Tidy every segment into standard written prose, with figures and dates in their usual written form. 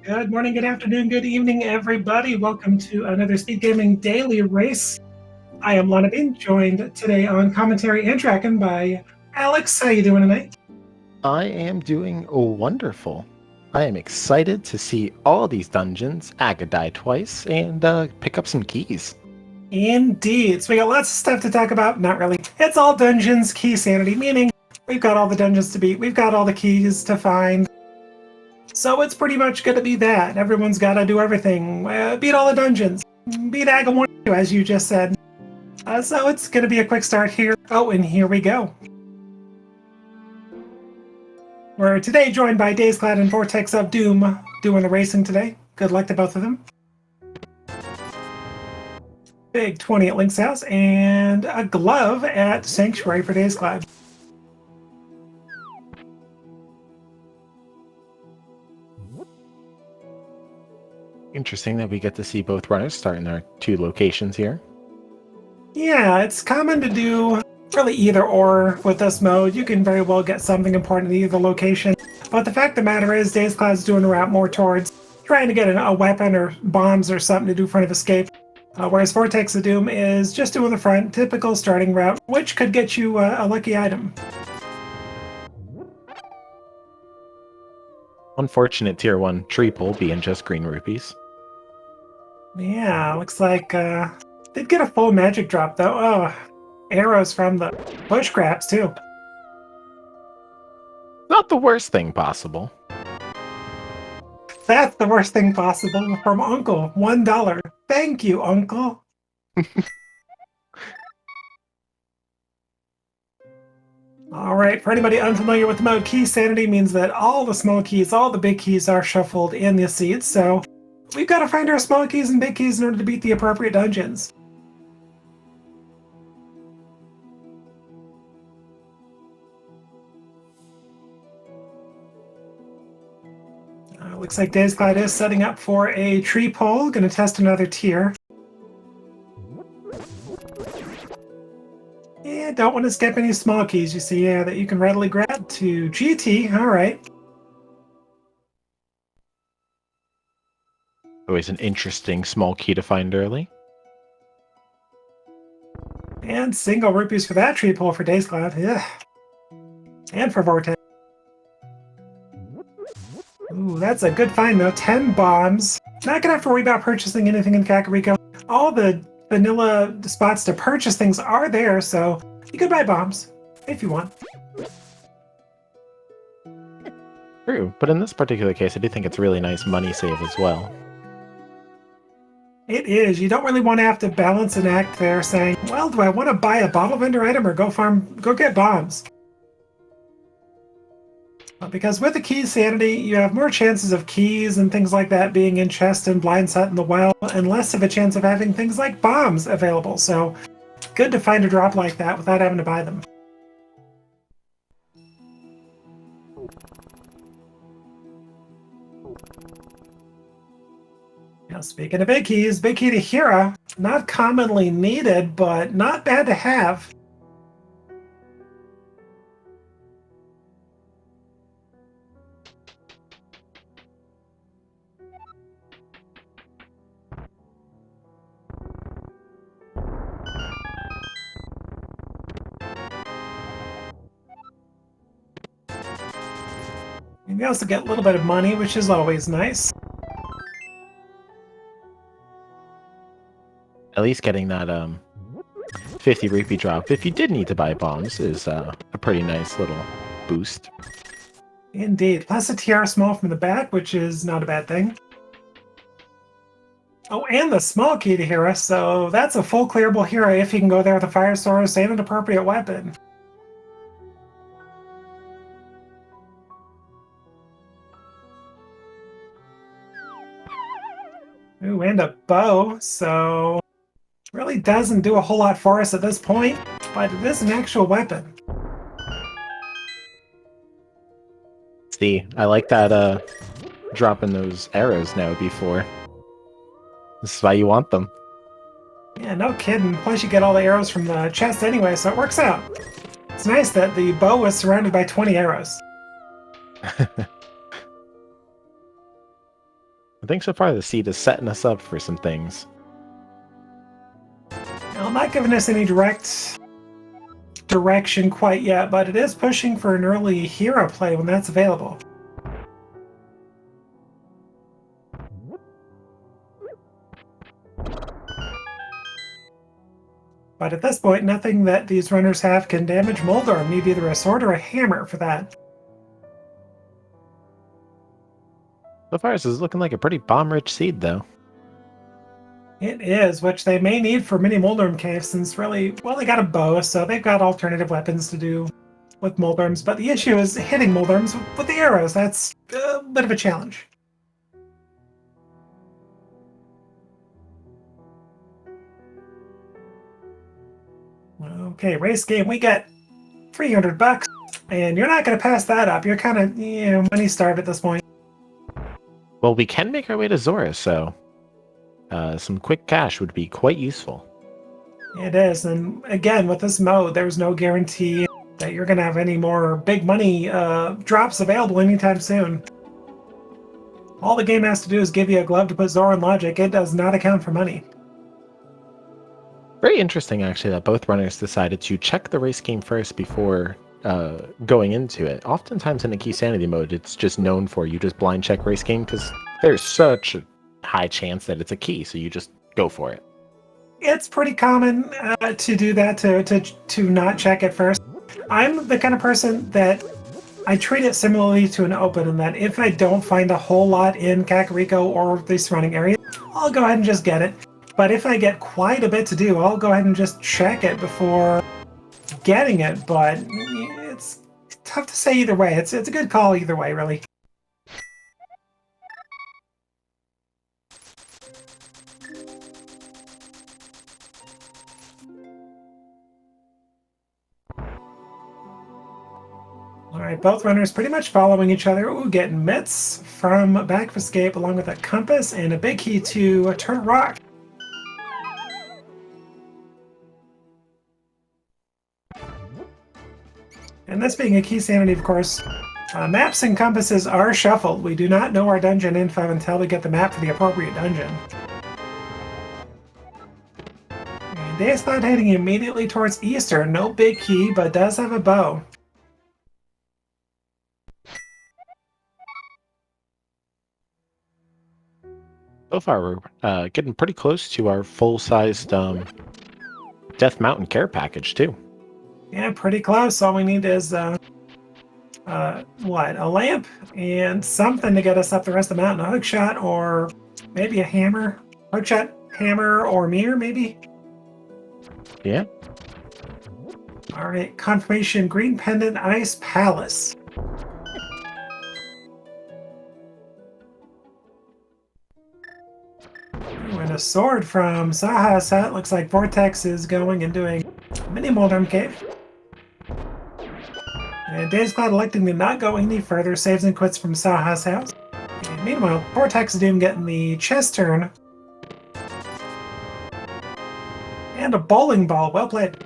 Good morning, good afternoon, good evening, everybody. Welcome to another Speed Gaming Daily Race. I am Lana Bean, joined today on commentary and tracking by Alex. How you doing tonight? I am doing wonderful. I am excited to see all these dungeons, die twice, and pick up some keys. Indeed. So we got lots of stuff to talk about. Not really. It's all dungeons, Keysanity, meaning we've got all the dungeons to beat. We've got all the keys to find. So it's pretty much going to be that. Everyone's got to do everything. Beat all the dungeons. Beat Agam 1, as you just said. So it's going to be a quick start here. Oh, and here we go. We're today joined by Dazeclad and Vortex of Doom doing the racing today. Good luck to both of them. Big 20 at Link's house and a glove at Sanctuary for Dazeclad. Interesting that we get to see both runners start in their two locations here. Yeah, it's common to do really either or with this mode. You can very well get something important at either location. But the fact of the matter is, Dazeclad's doing a route more towards trying to get a weapon or bombs or something to do front of escape. Whereas Vortex of Doom is just doing the front, typical starting route, which could get you a lucky item. Unfortunate tier 1 tree pull being just green rupees. Yeah, looks like did get a full magic drop though. Oh, arrows from the bush crabs too. Not the worst thing possible. That's the worst thing possible from Uncle. $1. Thank you, Uncle. All right, for anybody unfamiliar with the mode, Keysanity means that all the small keys, all the big keys are shuffled in the seeds. So we've got to find our small keys and big keys in order to beat the appropriate dungeons. Looks like Dazeclad is setting up for a tree pull. Going to test another tier. And don't want to skip any small keys, you see, that you can readily grab to GT. All right. Always an interesting small key to find early. And single rupees for that tree pull for Dazeclad. Yeah. And for Vortex. Ooh, that's a good find though. 10 bombs. Not gonna have to worry about purchasing anything in Kakariko. All the vanilla spots to purchase things are there, so you could buy bombs if you want. True, but in this particular case, I do think it's a really nice money save as well. It is. You don't really want to have to balance an act there saying, well, do I want to buy a bottle vendor item or go get bombs? Because with the Keysanity, you have more chances of keys and things like that being in chest and blind set in the well, and less of a chance of having things like bombs available. So good to find a drop like that without having to buy them. Now, speaking of big keys, big key to Hira, not commonly needed, but not bad to have. And we also get a little bit of money, which is always nice. At least getting that 50 rupee drop, if you did need to buy bombs, is a pretty nice little boost. Indeed. Plus a TR small from the back, which is not a bad thing. Oh, and the small key to Hira, so that's a full clearable Hira if you can go there with a fire source and an appropriate weapon. Ooh, and a bow, so really doesn't do a whole lot for us at this point, but it is an actual weapon. See, I like that dropping those arrows now before. This is why you want them. Yeah, no kidding. Plus you get all the arrows from the chest anyway, so it works out. It's nice that the bow is surrounded by 20 arrows. I think so far the seed is setting us up for some things. Well, not giving us any direct direction quite yet, but it is pushing for an early hero play when that's available. But at this point, nothing that these runners have can damage Moldor. Need either a sword or a hammer for that. So far, this is looking like a pretty bomb-rich seed, though. It is, which they may need for many Moldorm caves, since really, well, they got a bow, so they've got alternative weapons to do with Moldorms. But the issue is hitting Moldorms with the arrows. That's a bit of a challenge. Okay, race game, we get $300, and you're not going to pass that up. You're kind of, money starved at this point. Well, we can make our way to Zora, so some quick cash would be quite useful. It is, and again, with this mode, there's no guarantee that you're going to have any more big money drops available anytime soon. All the game has to do is give you a glove to put Zora in logic. It does not account for money. Very interesting, actually, that both runners decided to check the race game first before going into it. Oftentimes in a Keysanity mode, it's just known for you just blind check race game because there's such a high chance that it's a key, so you just go for it. It's pretty common to do that, to not check it first. I'm the kind of person that I treat it similarly to an open, in that if I don't find a whole lot in Kakariko or the surrounding area, I'll go ahead and just get it. But if I get quite a bit to do, I'll go ahead and just check it before getting it. But it's tough to say either way. It's a good call either way, really. Alright, both runners pretty much following each other. Ooh, getting mitts from Back of Escape along with a compass and a big key to Turn Rock. And this being a Keysanity, of course, maps and compasses are shuffled. We do not know our dungeon info until we get the map for the appropriate dungeon. And Dayspot heading immediately towards Eastern. No big key, but does have a bow. So far, we're getting pretty close to our full-sized Death Mountain care package, too. Yeah, pretty close. All we need is, a lamp and something to get us up the rest of the mountain. A hookshot or maybe a hammer. Hookshot, hammer, or mirror, maybe? Yeah. All right, confirmation, Green Pendant, Ice Palace. Ooh, and a sword from Saha's hut. Looks like Vortex is going and doing mini Moldorm Cave. And Dave's Cloud electing to not go any further, saves and quits from Saha's house. And meanwhile, Vortex Doom getting the chest turn. And a bowling ball, well played.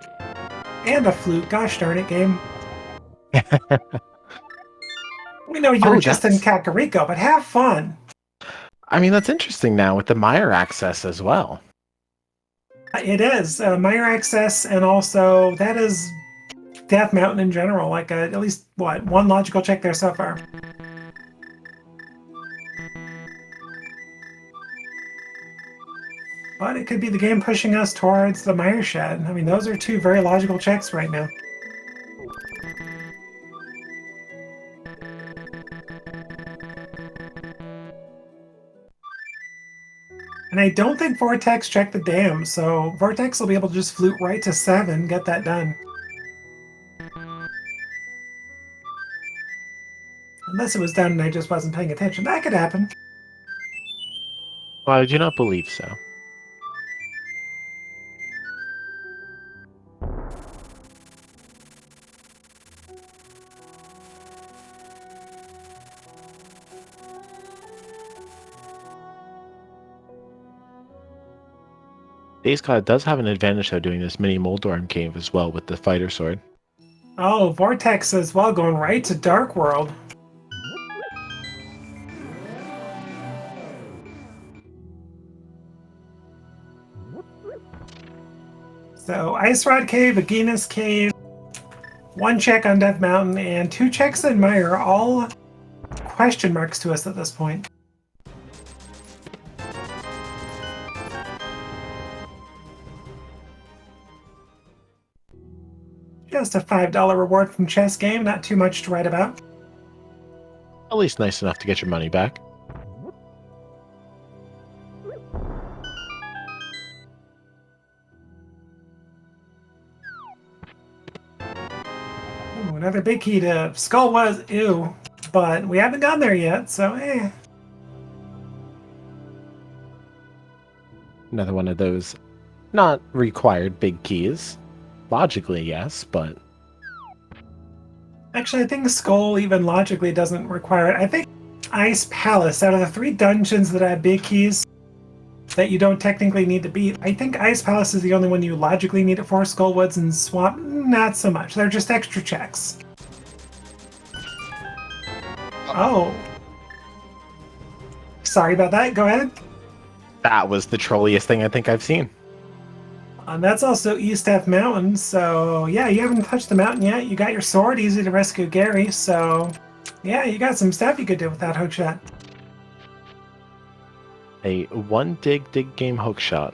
And a flute, gosh darn it, game. We know you were just in Kakariko, but have fun. I mean, that's interesting now with the Mire access as well. It is. Mire access, and also that is Death Mountain in general. Like at least, one logical check there so far. But it could be the game pushing us towards the Mire Shed. I mean, those are two very logical checks right now. And I don't think Vortex checked the dam, so Vortex will be able to just flute right to 7, get that done. Unless it was done and I just wasn't paying attention. That could happen. Well, I do not believe so. Days Cloud does have an advantage though doing this mini Moldorm cave as well with the fighter sword. Oh, Vortex as well, going right to Dark World. So Ice Rod Cave, Aegina's Cave, 1 check on Death Mountain, and 2 checks in Mire, all question marks to us at this point. Just a $5 reward from Chess Game, not too much to write about. At least nice enough to get your money back. Ooh, another big key to Skull was ew, but we haven't gotten there yet, so eh. Another one of those not required big keys. Logically, yes, but... Actually, I think Skull even logically doesn't require it. I think Ice Palace, out of the 3 dungeons that have big keys that you don't technically need to beat, I think Ice Palace is the only one you logically need it for. Skullwoods and Swamp, not so much. They're just extra checks. Oh. Sorry about that. Go ahead. That was the trolliest thing I think I've seen. And that's also East F Mountain, so yeah, you haven't touched the mountain yet. You got your sword, easy to rescue Gary, so yeah, you got some stuff you could do with that hook shot. A 1 dig game hook shot.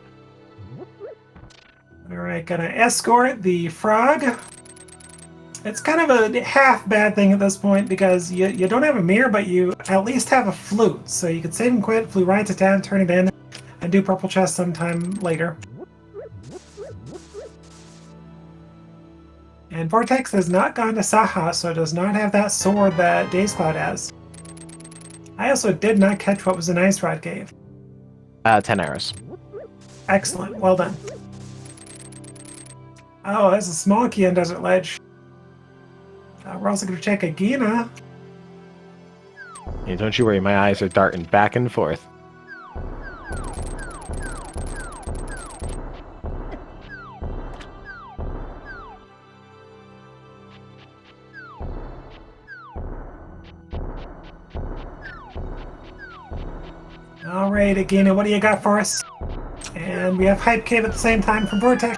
Alright, gonna escort the frog. It's kind of a half bad thing at this point because you don't have a mirror, but you at least have a flute. So you could save and quit, flew right to town, turn it in, and do purple chest sometime later. And Vortex has not gone to Saha, so does not have that sword that Daze Cloud has. I also did not catch what was in Ice Rod Cave. 10 arrows. Excellent, well done. Oh, there's a small key on Desert Ledge. We're also going to check Aegina. Yeah, don't you worry, my eyes are darting back and forth. Alright, Aegina, what do you got for us? And we have Hype Cave at the same time from Vortex.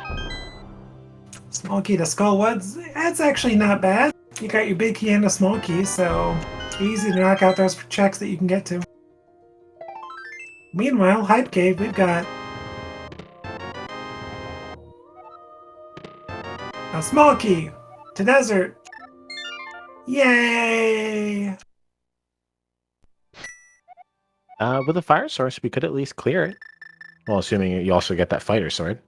Small key to Skullwoods. That's actually not bad. You got your big key and a small key, so easy to knock out those checks that you can get to. Meanwhile, Hype Cave, we've got a small key to Desert. Yay! With a fire source, we could at least clear it. Well, assuming you also get that fighter sword.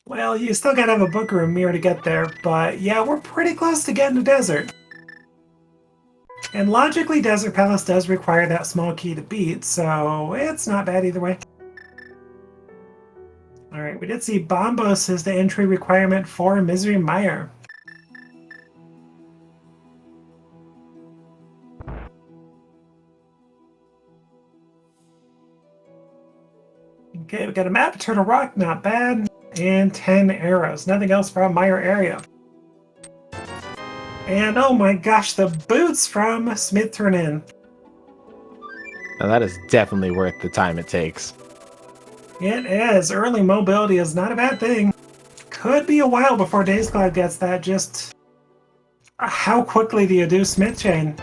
Well, you still gotta have a book or a mirror to get there, but yeah, we're pretty close to getting to Desert. And logically, Desert Palace does require that small key to beat, so it's not bad either way. Alright, we did see Bombos is the entry requirement for Misery Mire. Okay, we got a map, Turtle Rock, not bad, and 10 arrows. Nothing else from Mire area. And oh my gosh, the boots from Smith Turn In. Now that is definitely worth the time it takes. It is. Early mobility is not a bad thing. Could be a while before Daze Cloud gets that, just how quickly do you do Smith Chain?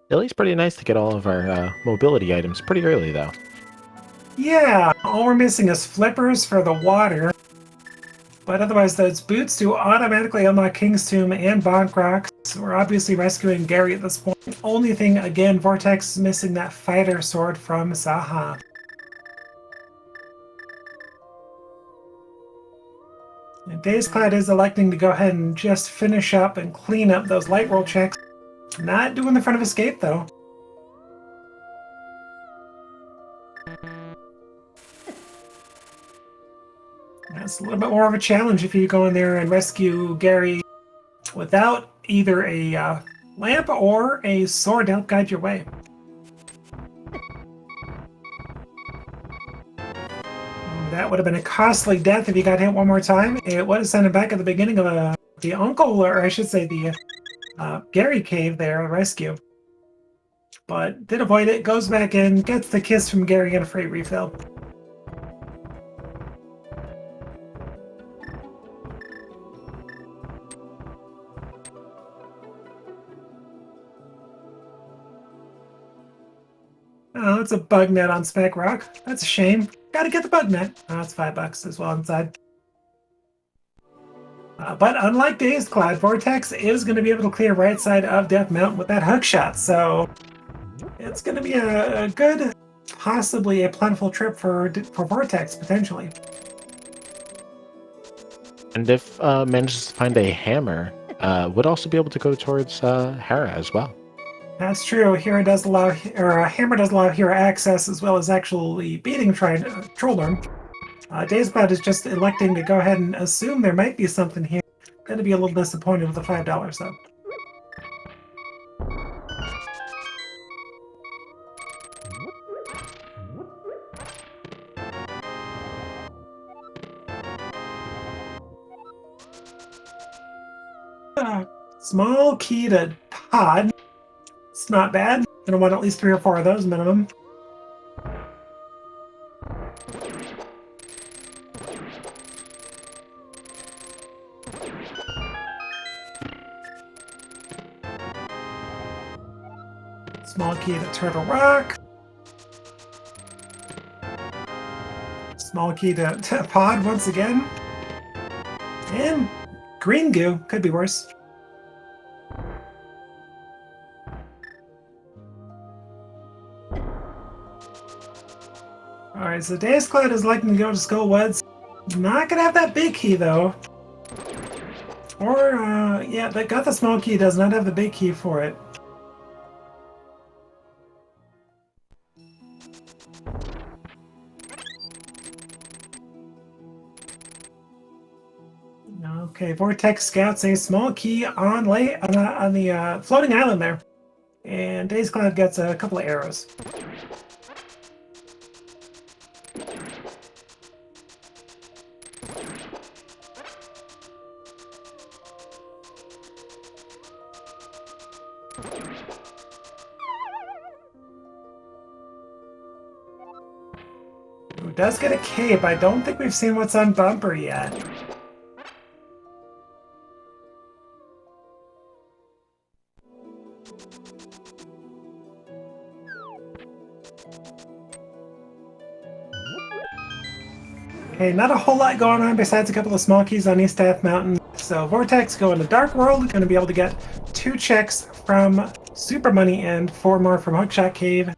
At least pretty nice to get all of our mobility items pretty early, though. Yeah, all we're missing is flippers for the water. But otherwise, those boots do automatically unlock King's Tomb and Bonk Rocks. We're obviously rescuing Gary at this point. Only thing, again, Vortex is missing that fighter sword from Saha. And Daze Cloud is electing to go ahead and just finish up and clean up those light roll checks. Not doing the front of escape, though. That's a little bit more of a challenge if you go in there and rescue Gary without either a lamp or a sword to help guide your way. That would have been a costly death if he got hit one more time. It would have sent him back at the beginning of the uncle, or I should say the Gary cave there, rescue. But did avoid it, goes back in, gets the kiss from Gary and a free refill. Oh, it's a bug net on Spec Rock. That's a shame. Gotta get the bug net. Oh, it's $5 as well inside. But unlike Dazed Cloud, Vortex is going to be able to clear right side of Death Mountain with that hook shot. So it's going to be a good, possibly a plentiful trip for Vortex, potentially. And if manages to find a hammer, would also be able to go towards Hera as well. That's true. Hera does allow, or Hammer does allow Hera access as well as actually beating Trolldorm. Dazed Cloud is just electing to go ahead and assume there might be something here. Gonna be a little disappointed with the $5 though. Small key to pod. It's not bad. Gonna want at least 3 or 4 of those minimum. Small key to Turtle Rock. Small key to pod once again. And green goo. Could be worse. Alright, so Dazed Cloud is liking to go to Skullwoods. Not gonna have that big key though. Or, yeah, they got the small key, does not have the big key for it. Okay, Vortex scouts a small key on the floating island there. And Dazed Cloud gets a couple of arrows. Who does get a cape? I don't think we've seen what's on Bumper yet. Okay, not a whole lot going on besides a couple of small keys on East Death Mountain. So Vortex going to Dark World, going to be able to get 2 checks from Super Money and 4 more from Hookshot Cave.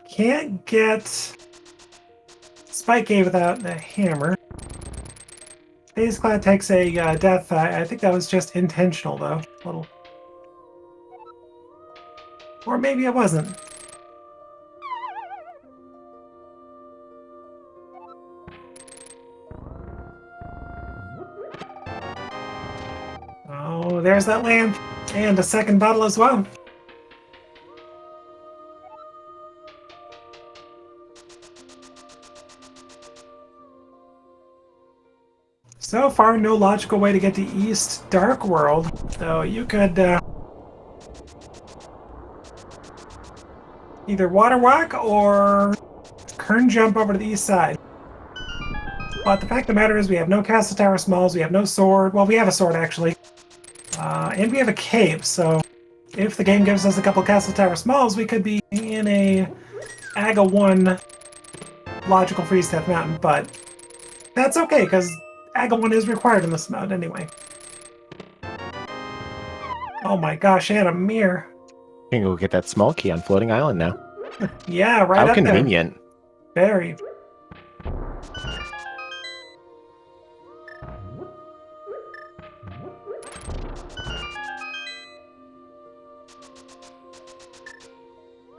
Can't get Spike Cave without the hammer. Dazed Cloud takes a death. I think that was just intentional though. Little. Or maybe it wasn't. Oh, there's that lamp. And a second bottle as well. So far, no logical way to get to East Dark World. So you could either water walk or kern jump over to the east side. But the fact of the matter is we have no Castle Tower Smalls, we have no sword. Well, we have a sword actually. And we have a cave, so if the game gives us a couple Castle Tower Smalls, we could be in a AGA 1 logical freeze Death Mountain, but that's okay, because AGA 1 is required in this mode anyway. Oh my gosh, and a mirror. You can go get that small key on Floating Island now. Yeah, right How up convenient. there. Very.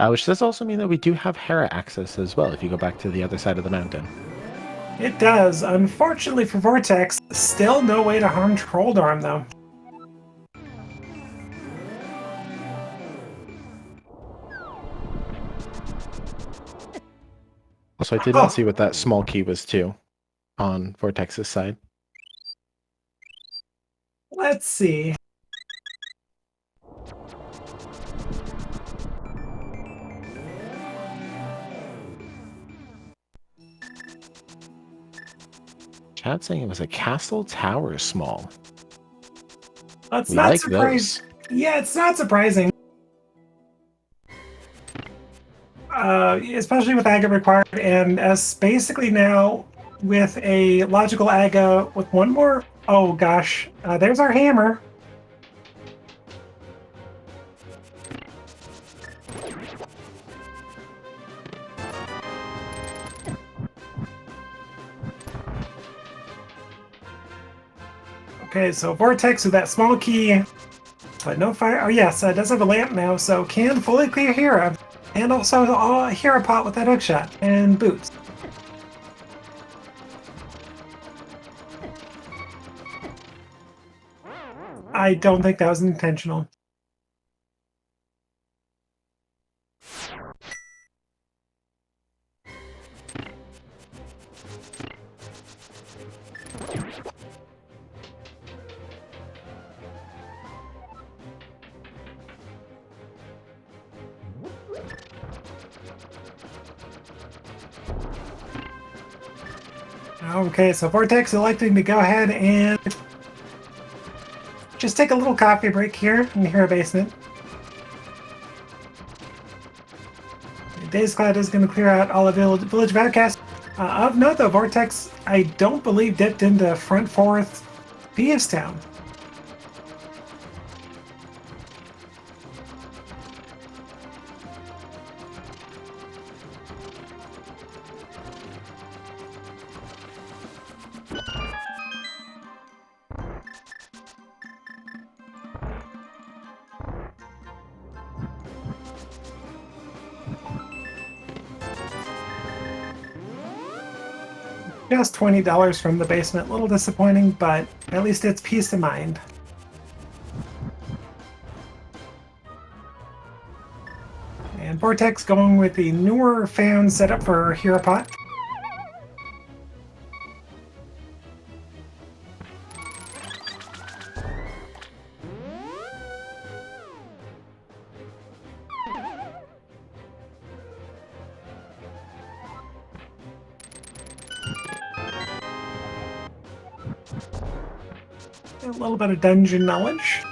Which does also mean that we do have Hera access as well if you go back to the other side of the mountain. It does. Unfortunately for Vortex, still no way to harm Trolldorm though. Also, I did not see what that small key was too on Vortex's side. Let's see. Chat saying it was a castle tower small. That's We not like surprising. those. Yeah, it's not surprising. Especially with Aga required, and as basically now with a logical Aga with one more. Oh gosh, there's our hammer. Okay, so Vortex with that small key, but no fire. Oh yes, it does have a lamp now, so can fully clear Hera, and also a Hera pot with that hookshot and boots. I don't think that was intentional. Okay, so Vortex electing to go ahead and just take a little coffee break here in the Hero basement. Days Cloud is going to clear out all of Village of Outcasts. Of note, though, Vortex, I don't believe dipped into Front Fourth Thieves Town. Just $20 from the basement. A little disappointing, but at least it's peace of mind. And Vortex going with the newer fan setup for Hero Pot. A little bit of dungeon knowledge.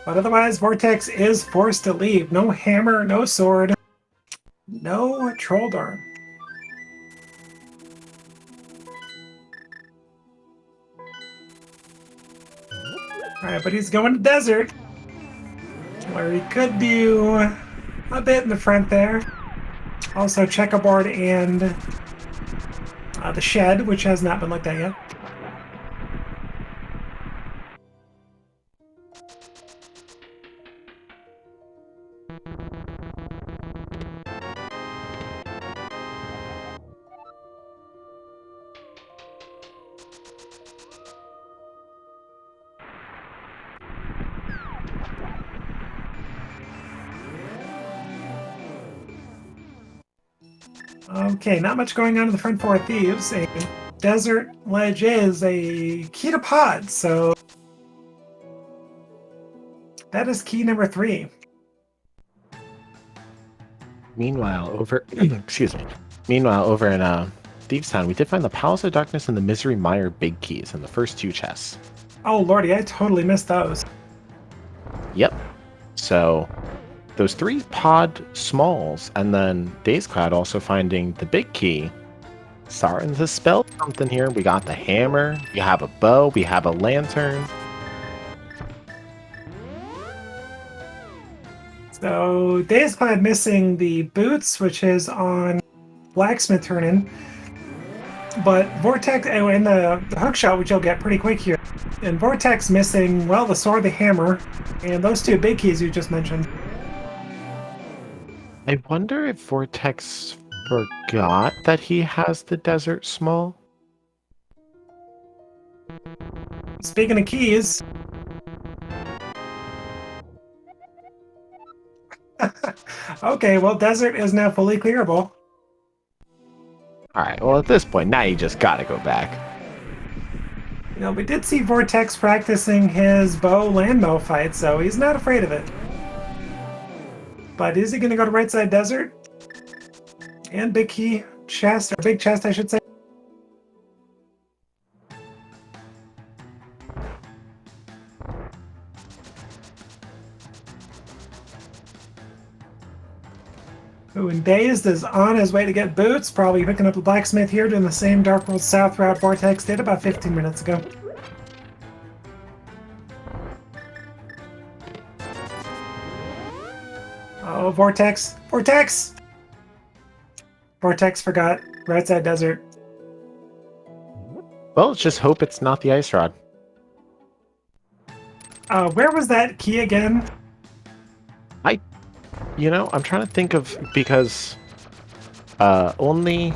But otherwise, Vortex is forced to leave. No hammer, no sword, no troll dorm. Alright, but he's going to desert, where he could do a bit in the front there. Also, checkerboard and the shed, which has not been looked at yet. Okay, not much going on in the front four thieves. A desert ledge is a key to pod, so that is key number 3. Meanwhile, over excuse me. Meanwhile, over in Thieves Town, we did find the Palace of Darkness and the Misery Mire big keys in the first 2 chests. Oh lordy, I totally missed those. Yep. So those 3 pod smalls, and then Days Cloud also finding the big key. Starting to spell something here. We got the hammer, we have a bow, we have a lantern. So Days Cloud missing the boots, which is on Blacksmith turn-in. But Vortex, and the hookshot, which you'll get pretty quick here. And Vortex missing, well, the sword, the hammer, and those 2 big keys you just mentioned. I wonder if Vortex forgot that he has the desert small. Speaking of keys, Okay, well, desert is now fully clearable. Alright, well at this point, now you just gotta go back. You know, we did see Vortex practicing his bow landmo fight, so he's not afraid of it. But is he going to go to right side desert? And big key chest, or big chest, I should say. Ooh, and Dazed is on his way to get boots, probably picking up the blacksmith here, doing the same Dark World South route Vortex did about 15 minutes ago. Oh, Vortex! Vortex! Vortex forgot. Right side desert. Well, let's just hope it's not the ice rod. Where was that key again? I'm trying to think of, because only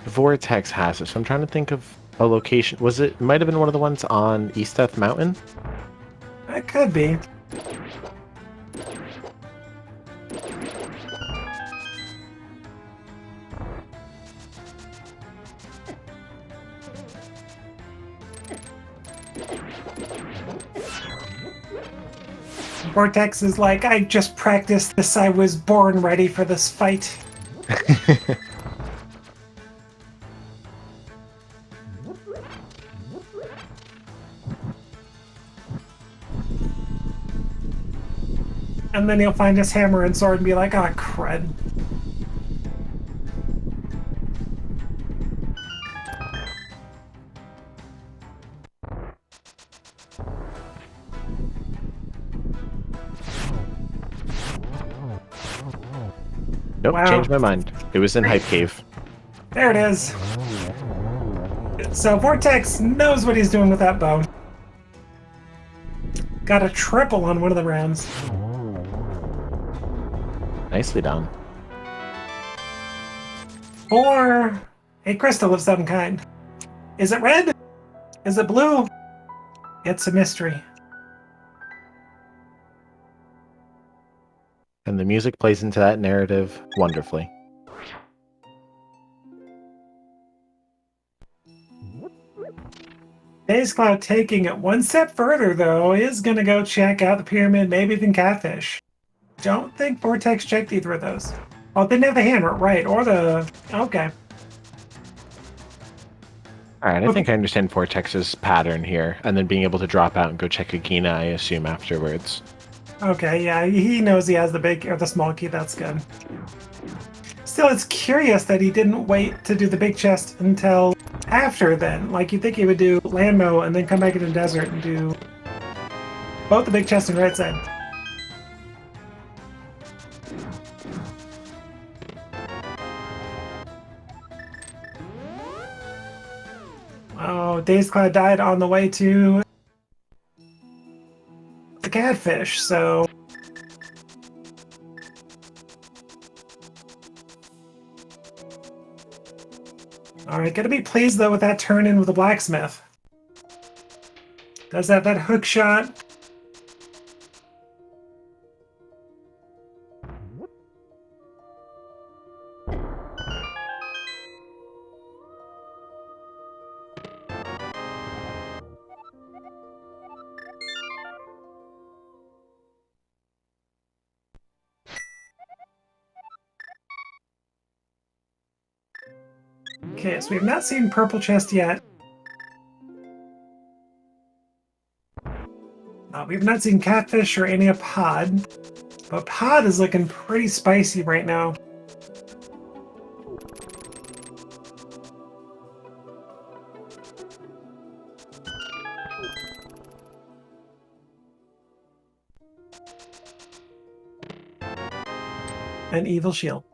Vortex has it, so I'm trying to think of a location. Might have been one of the ones on East Death Mountain? That could be. Vortex is like, I just practiced this, I was born ready for this fight. And then he'll find his hammer and sword and be like, ah, crud. Nope, Wow. changed my mind. It was in Hype Cave. There it is. So Vortex knows what he's doing with that bow. Got a triple on one of the rounds. Nicely done. Or a crystal of some kind. Is it red? Is it blue? It's a mystery. And the music plays into that narrative wonderfully. Daze Cloud taking it one step further, though, is going to go check out the pyramid, maybe even catfish. Don't think Vortex checked either of those. Oh, they didn't have the hammer, right, or the... Okay. Alright, I think I understand Vortex's pattern here, and then being able to drop out and go check Agina, I assume, afterwards. Okay, yeah, he knows he has the big or the small key, that's good. Still, it's curious that he didn't wait to do the big chest until after then. Like, you'd think he would do Landmo and then come back into the desert and do both the big chest and right side. Oh, Dazed Cloud died on the way to the catfish, so... Alright, gotta be pleased though with that turn in with the blacksmith. Does have that hook shot. Okay, so we have not seen Purple Chest yet. We've not seen Catfish or any of Pod. But Pod is looking pretty spicy right now. An Evil Shield.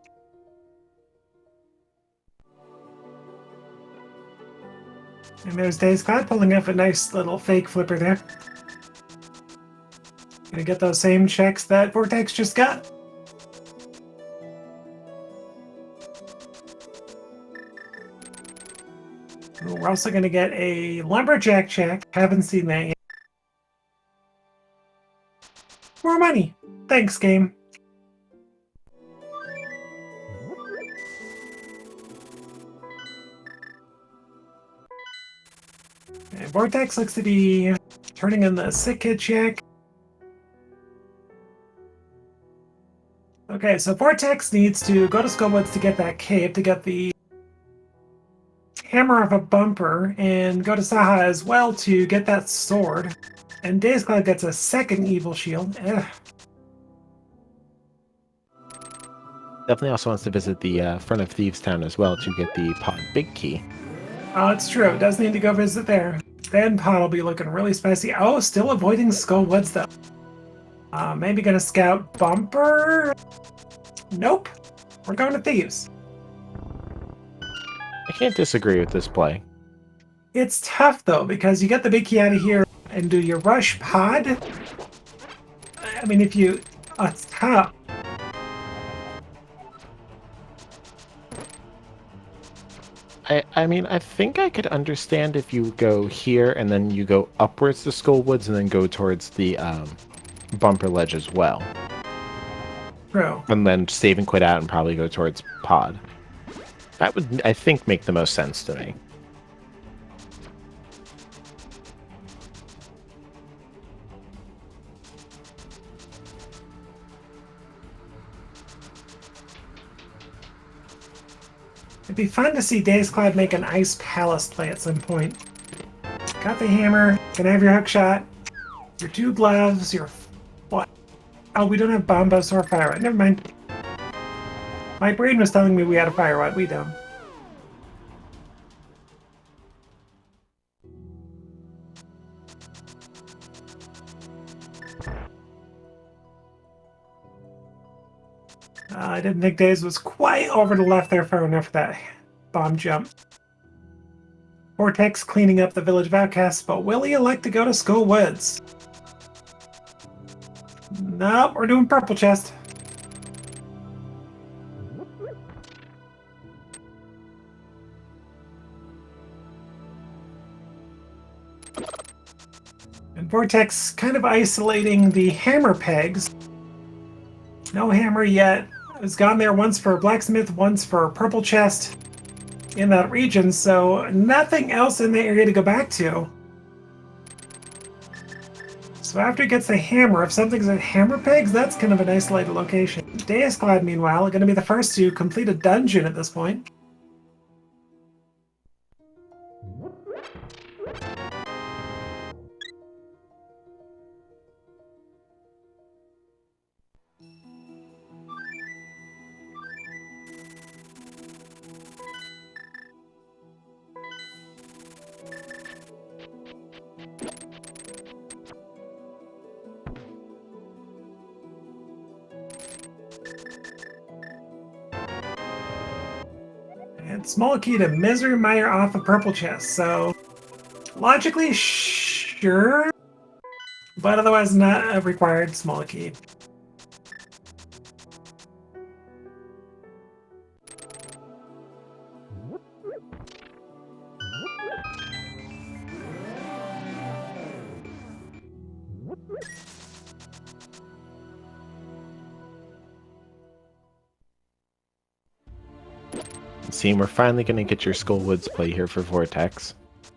And there's Dazed Cloud pulling up a nice little fake flipper there. Gonna get those same checks that Vortex just got. We're also gonna get a Lumberjack check. Haven't seen that yet. More money. Thanks, game. And Vortex looks to be turning in the sick kid check. Okay, so Vortex needs to go to Skullwoods to get that cape, to get the hammer of a bumper, and go to Saha as well to get that sword. And Days Cloud gets a second evil shield. Ugh. Definitely also wants to visit the front of Thieves Town as well to get the Pod Big Key. Oh, it's true. It does need to go visit there. Then Pod will be looking really spicy. Oh, still avoiding Skullwoods though. Maybe gonna scout Bumper? Nope. We're going to Thieves. I can't disagree with this play. It's tough though, because you get the big key out of here and do your rush pod. I mean, if you... Oh, it's tough. I mean, I think I could understand if you go here and then you go upwards to Skullwoods and then go towards the bumper ledge as well. True. And then save and quit out and probably go towards Pod. That would, I think, make the most sense to me. It'd be fun to see Days Cloud make an Ice Palace play at some point. Got the hammer, can have your hook shot, your two gloves, your... What? Oh, we don't have Bombos or Fire Rod. Never mind. My brain was telling me we had a Fire Rod. We don't. I didn't think Days was quite over to the left there far enough for that bomb jump. Vortex cleaning up the Village of Outcasts, but will he elect to go to Skullwoods? Nope, we're doing Purple Chest. And Vortex kind of isolating the hammer pegs. No hammer yet. It's gone there once for Blacksmith, once for Purple Chest in that region, so nothing else in the area to go back to. So after he gets the hammer, if something's at hammer pegs, that's kind of an isolated location. Deus Cloud, meanwhile, going to be the first to complete a dungeon at this point. And small key to Misery Mire off a Purple Chest, so logically sure, but otherwise not a required small key. See, we're finally going to get your Skullwoods play here for Vortex.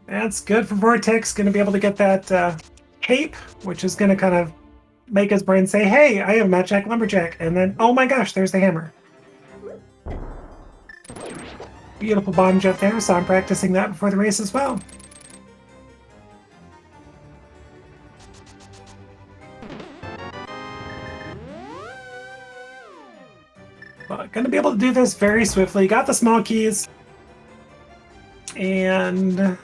That's good for Vortex. Going to be able to get that cape, which is going to kind of make his brain say, hey, I have Matchjack Lumberjack. And then, oh my gosh, there's the hammer. Beautiful bomb jump there, so I'm practicing that before the race as well. But gonna be able to do this very swiftly. Got the small keys. And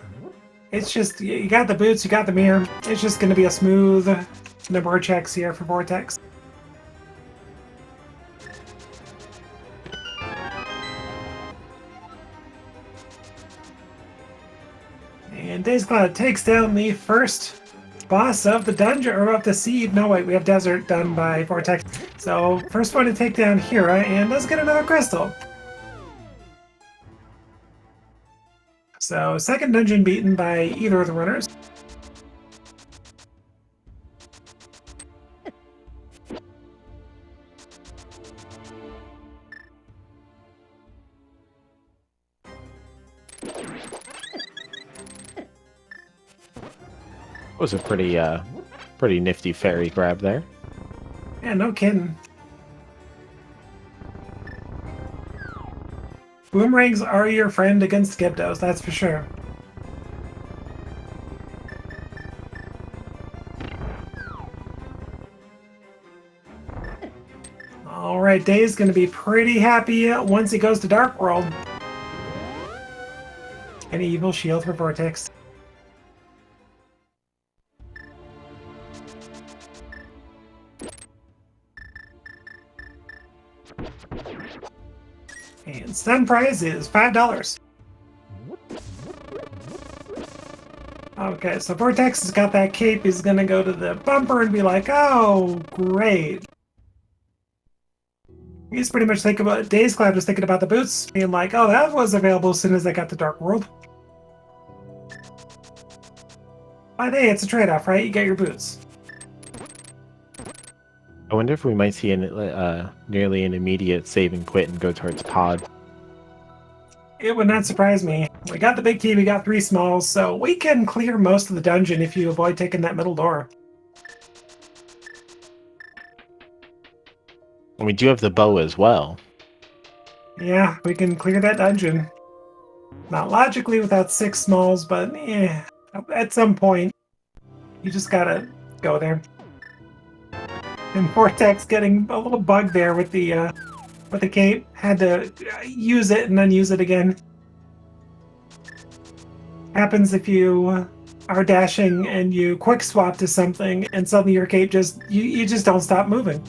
it's just, you got the boots, you got the mirror. It's just gonna be a smooth number of checks here for Vortex. And Days Cloud takes down the first boss of the dungeon, or of the seed. No, wait, we have Desert done by Vortex. So, first one to take down Hera, and does get another crystal. So, second dungeon beaten by either of the runners. was a pretty nifty fairy grab there. Yeah, no kidding. Boomerangs are your friend against Gyptos, that's for sure. Alright, Dave's gonna be pretty happy once he goes to Dark World. An evil shield for Vortex. And stun prize is $5. Okay, so Vortex has got that cape. He's gonna go to the bumper and be like, oh, great. He's pretty much thinking about, Days Cloud was thinking about the boots, being like, oh, that was available as soon as I got to Dark World. But hey, it's a trade-off, right? You get your boots. I wonder if we might see nearly an immediate save and quit and go towards pod. It would not surprise me. We got the big key, we got 3 smalls, so we can clear most of the dungeon if you avoid taking that middle door. And we do have the bow as well. Yeah, we can clear that dungeon. Not logically without 6 smalls, but at some point, you just gotta go there. And Vortex getting a little bug there with the cape. Had to use it and then use it again. Happens if you are dashing and you quick swap to something and suddenly your cape just, you just don't stop moving.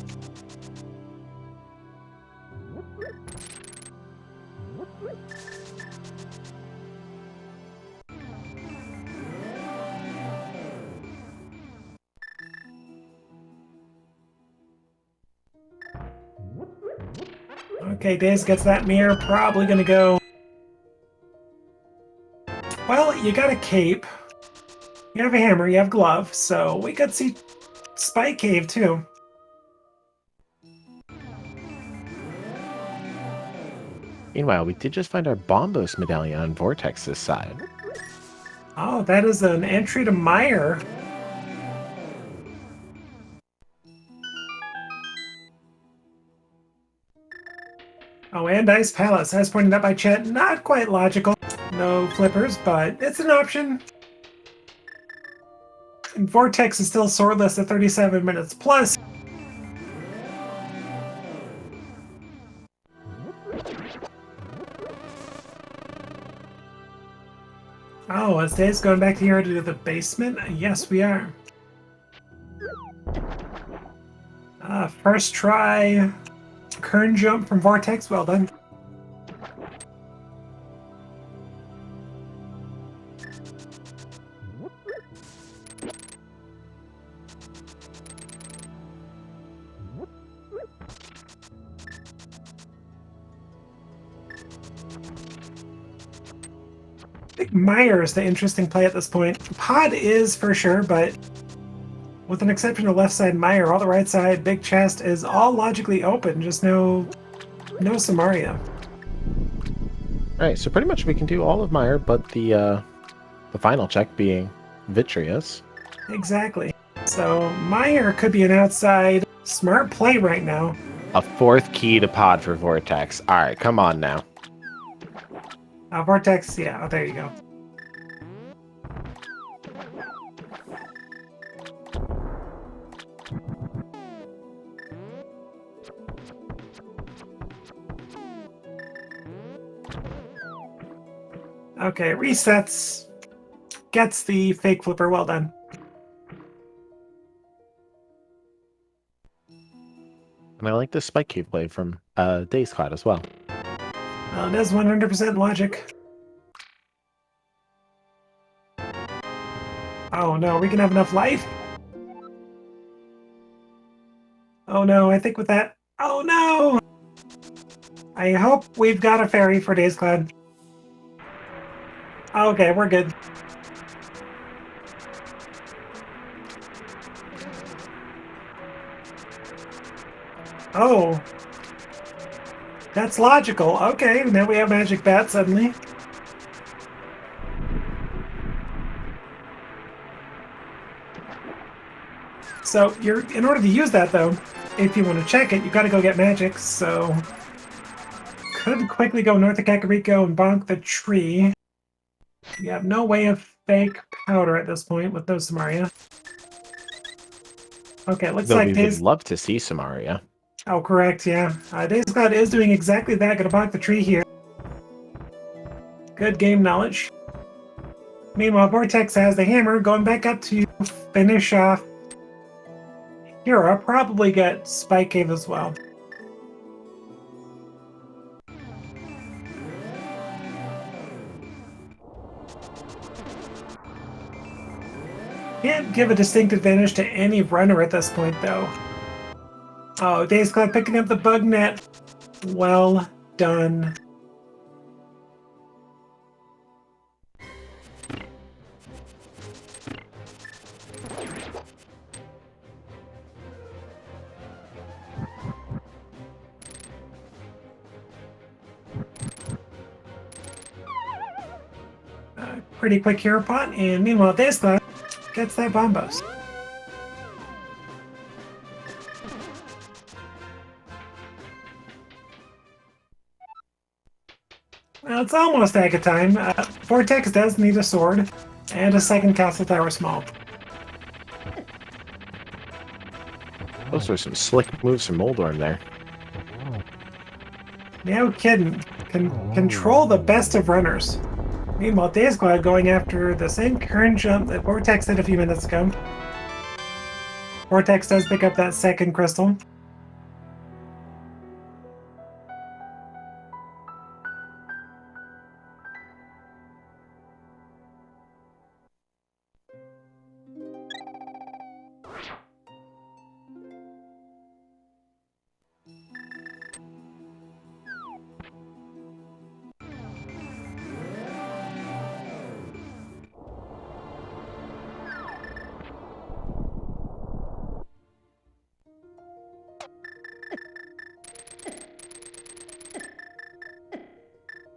Okay, Daze gets that mirror, probably gonna go... Well, you got a cape, you have a hammer, you have glove, so we could see Spike Cave too. Meanwhile, we did just find our Bombos medallion on Vortex's side. Oh, that is an entry to Meyer. Oh, and Ice Palace, as pointed out by Chet, not quite logical. No flippers, but it's an option. And Vortex is still swordless at 37 minutes plus. Oh, is Dave's going back here to the basement? Yes, we are. First try. Kern jump from Vortex, well done. I think Meyer is the interesting play at this point. Pod is for sure, but with an exception of left side Meyer, all the right side, big chest is all logically open, just no Samaria. Right, so pretty much we can do all of Meyer, but the final check being Vitreous. Exactly. So Meyer could be an outside smart play right now. A 4th key to pod for Vortex. Alright, come on now. Vortex, yeah, oh, there you go. Okay, resets. Gets the fake flipper, well done. And I like the Spike Cave play from Days Cloud as well. It is 100% logic. Oh no, we can have enough life? Oh no, I think with that... Oh no! I hope we've got a fairy for Days Cloud. Okay, we're good. Oh. That's logical. Okay, now we have Magic Bat suddenly. So in order to use that though, if you want to check it, you got to go get magic. So could quickly go north of Kakariko and bonk the tree. You have no way of fake powder at this point with no Samaria. Okay, it looks Though like we would Days. love to see Samaria. Oh, correct, yeah. Days Cloud is doing exactly that. Gonna bonk the tree here. Good game knowledge. Meanwhile, Vortex has the hammer going back up to finish off Hero. Probably get Spike Cave as well. Can't give a distinct advantage to any runner at this point, though. Oh, Days Cloud picking up the bug net. Well done. Pretty quick hero pot, and meanwhile, Days Cloud gets that bomb bust. Well, it's almost Aga time. Vortex does need a sword and a second castle tower small. Those are some slick moves from Moldorm there. No kidding. Control the best of runners. Meanwhile, Days Cloud going after the same current jump that Vortex did a few minutes ago. Vortex does pick up that second crystal.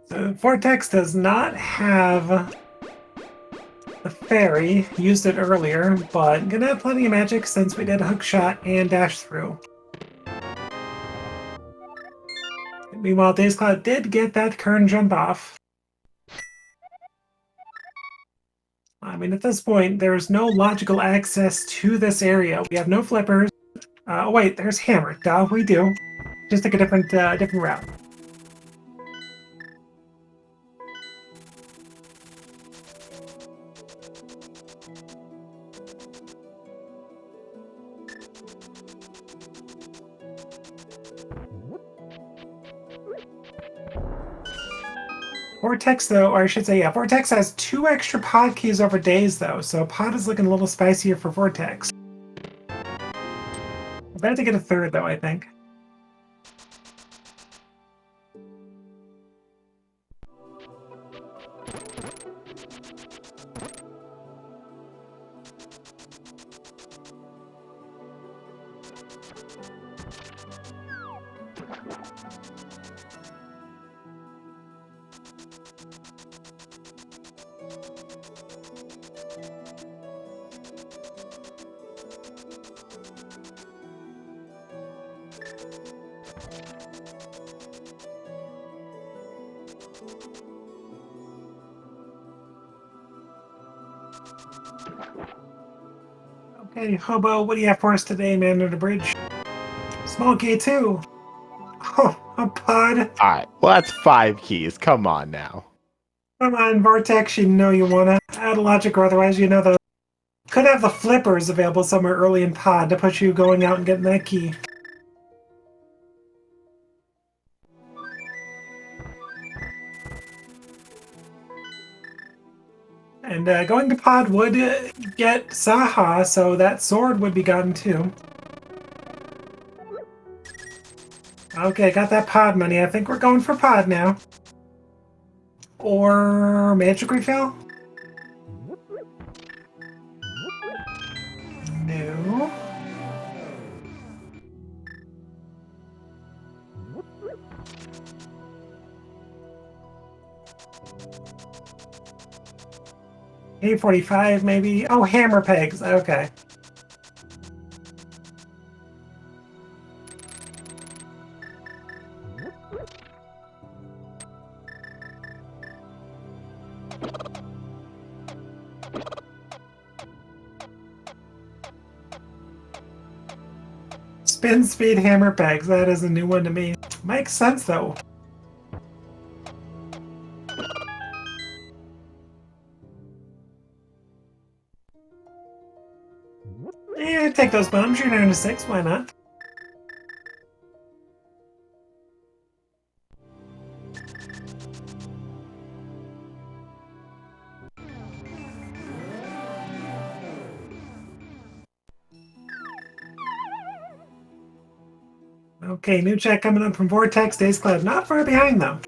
So Vortex does not have the fairy. Used it earlier, but gonna have plenty of magic since we did hook shot and dash through. Meanwhile, Days Cloud did get that current jump off. I mean, at this point, there's no logical access to this area. We have no flippers. Oh wait, there's hammer. Duh, we do. Just take a different route. Vortex, though, or I should say, yeah, Vortex has 2 extra pod keys over days, though, so pod is looking a little spicier for Vortex. About to get a third, though, I think. Okay, Hobo, what do you have for us today, man under the bridge? Small key, too. Oh, a pod. Alright, well that's 5 keys. Come on now. Come on, Vortex, you know you wanna. Add logic, or otherwise you know the... Could have the flippers available somewhere early in pod to put you going out and getting that key. And going to pod would get Saha, so that sword would be gotten too. Okay, got that pod money. I think we're going for pod now. Or magic refill? No. A45 maybe? Oh, hammer pegs. Okay. Spin speed hammer pegs. That is a new one to me. Makes sense though. Yeah, take those bombs. You're down to 6. Why not? Okay, new chat coming up from Vortex. Days Cloud not far behind though.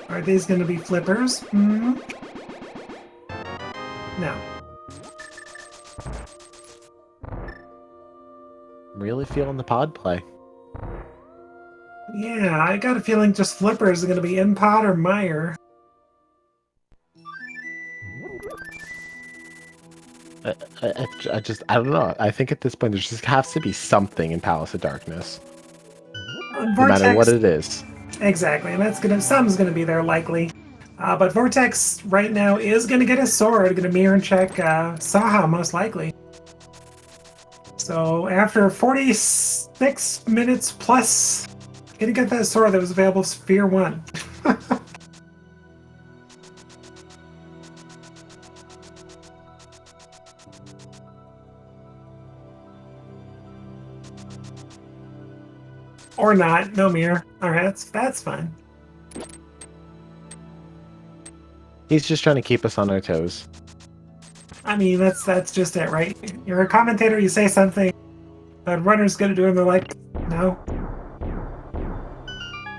Are these going to be flippers? Hmm. No. Really feeling the pod play. Yeah, I got a feeling just flippers are going to be in pod or mire. I don't know. I think at this point there just has to be something in Palace of Darkness, no matter what it is. Exactly, and that's something's gonna be there likely. But Vortex right now is gonna get a sword, gonna mirror and check Saha most likely. So after 46 minutes plus, gonna get that sword that was available Sphere 1. Or not, no mirror. Alright, that's fine. He's just trying to keep us on our toes. I mean, that's just it, right? You're a commentator, you say something, the runner's gonna do it, and they're like, no.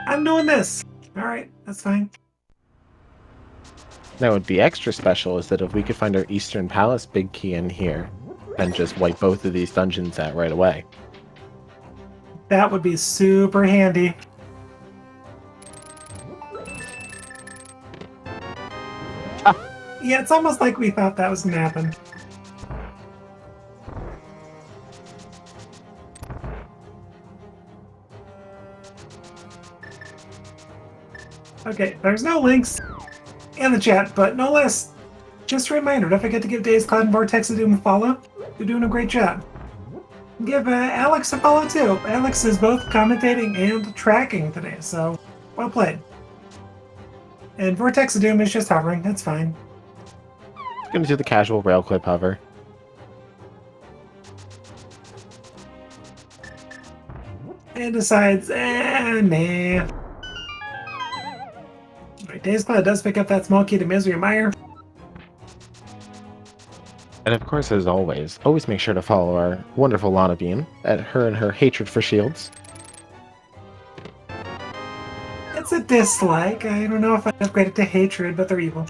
I'm doing this! Alright, that's fine. Now, what would be extra special is that if we could find our Eastern Palace big key in here, and just wipe both of these dungeons out right away. That would be super handy. Yeah, it's almost like we thought that was gonna happen. Okay, there's no links in the chat, but no less, just a reminder, don't forget to give Days Cloud and Vortex a Doom a follow. You're doing a great job. Give Alex a follow too. Alex is both commentating and tracking today, so well played. And Vortex of Doom is just hovering, that's fine. Gonna do the casual rail clip hover. And decides, nah. Alright, Days Cloud does pick up that small key to Misery Mire. And of course, as always make sure to follow our wonderful Lana Bean at her and her hatred for shields. It's a dislike. I don't know if I'd upgrade it to hatred, but they're evil.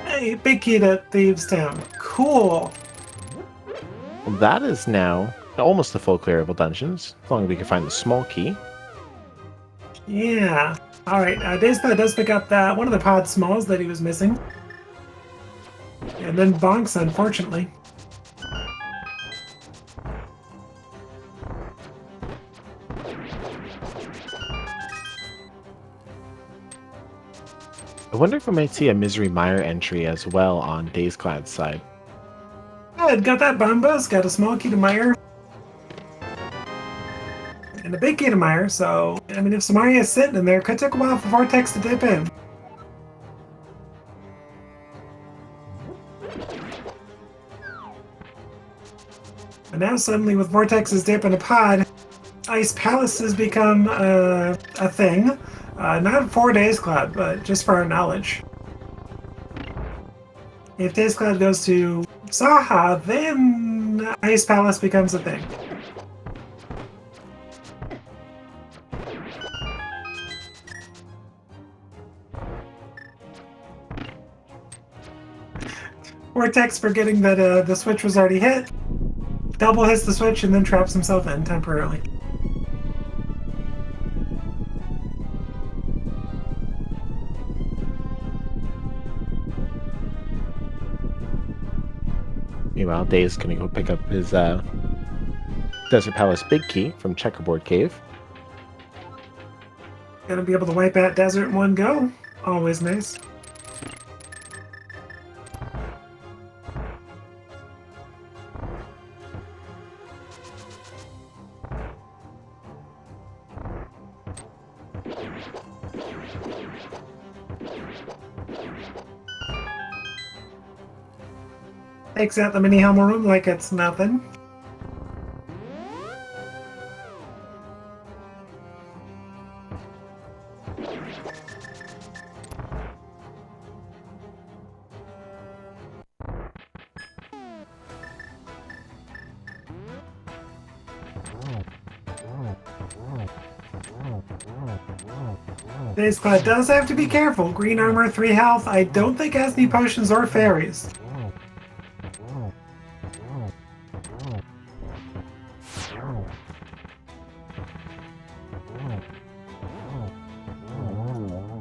Hey, big key to Thieves Town. Cool. Well, that is now almost a full clear of dungeons, as long as we can find the small key. Yeah. Alright, Days Cloud does pick up that one of the pod smalls that he was missing. And then bonks, unfortunately. I wonder if we might see a Misery Mire entry as well on Days Cloud's side. Good, got that Bombas, got a small key to Mire. And a big key to Mire, so, I mean, if Samaria is sitting in there, it could take a while for Vortex to dip in. And now suddenly with Vortex's dip in a pod, Ice Palace has become a thing. Not for Days Cloud, but just for our knowledge. If Days Cloud goes to Saha, then Ice Palace becomes a thing. Vortex forgetting that the switch was already hit, double hits the switch and then traps himself in temporarily. Meanwhile, Days is gonna go pick up his Desert Palace big key from Checkerboard Cave. Gonna be able to wipe out desert in one go. Always nice. Takes out the mini Helmer room like it's nothing. This Cloud does have to be careful. Green armor, 3 health. I don't think has any potions or fairies.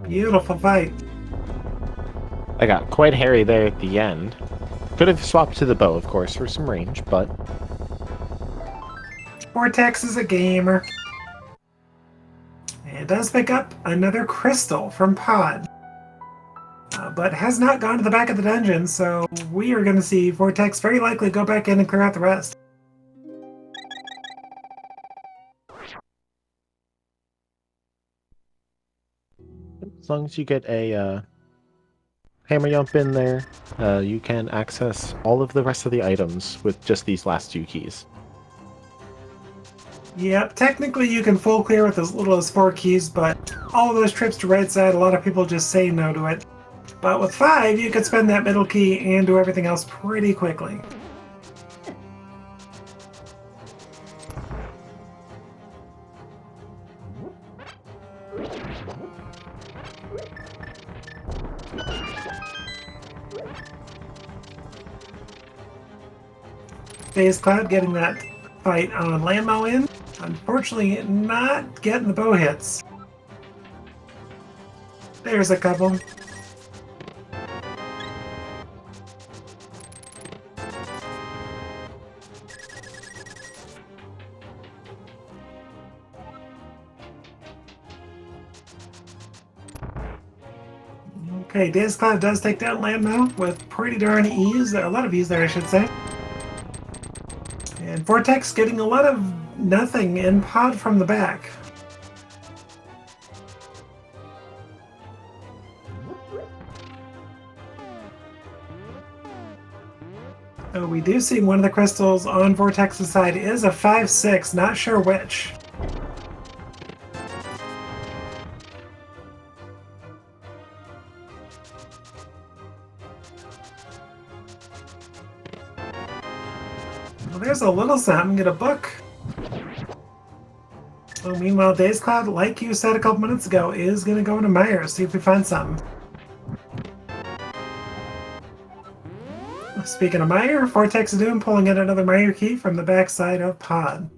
Beautiful fight. I got quite hairy there at the end. Could have swapped to the bow, of course, for some range, but... Vortex is a gamer. It does pick up another crystal from Pod. But has not gone to the back of the dungeon, so we are going to see Vortex very likely go back in and clear out the rest. As long as you get a hammer jump in there, you can access all of the rest of the items with just these last 2 keys. Yep, technically you can full clear with as little as 4 keys, but all of those trips to right side, a lot of people just say no to it. But with 5, you could spend that middle key and do everything else pretty quickly. Phase Cloud getting that fight on Landmo in. Unfortunately, not getting the bow hits. There's a couple. Okay, Daze Cloud does take down Landmo with pretty darn ease. A lot of ease there, I should say. And Vortex getting a lot of nothing in Pod from the back. So we do see one of the crystals on Vortex's side is a 5/6, not sure which. Well, there's a little something. Get a book. So meanwhile, Daze Cloud, like you said a couple minutes ago, is going to go into Meyer, see if we find something. Speaking of Meyer, Vortex is doing pulling in another Meyer key from the backside of Pod.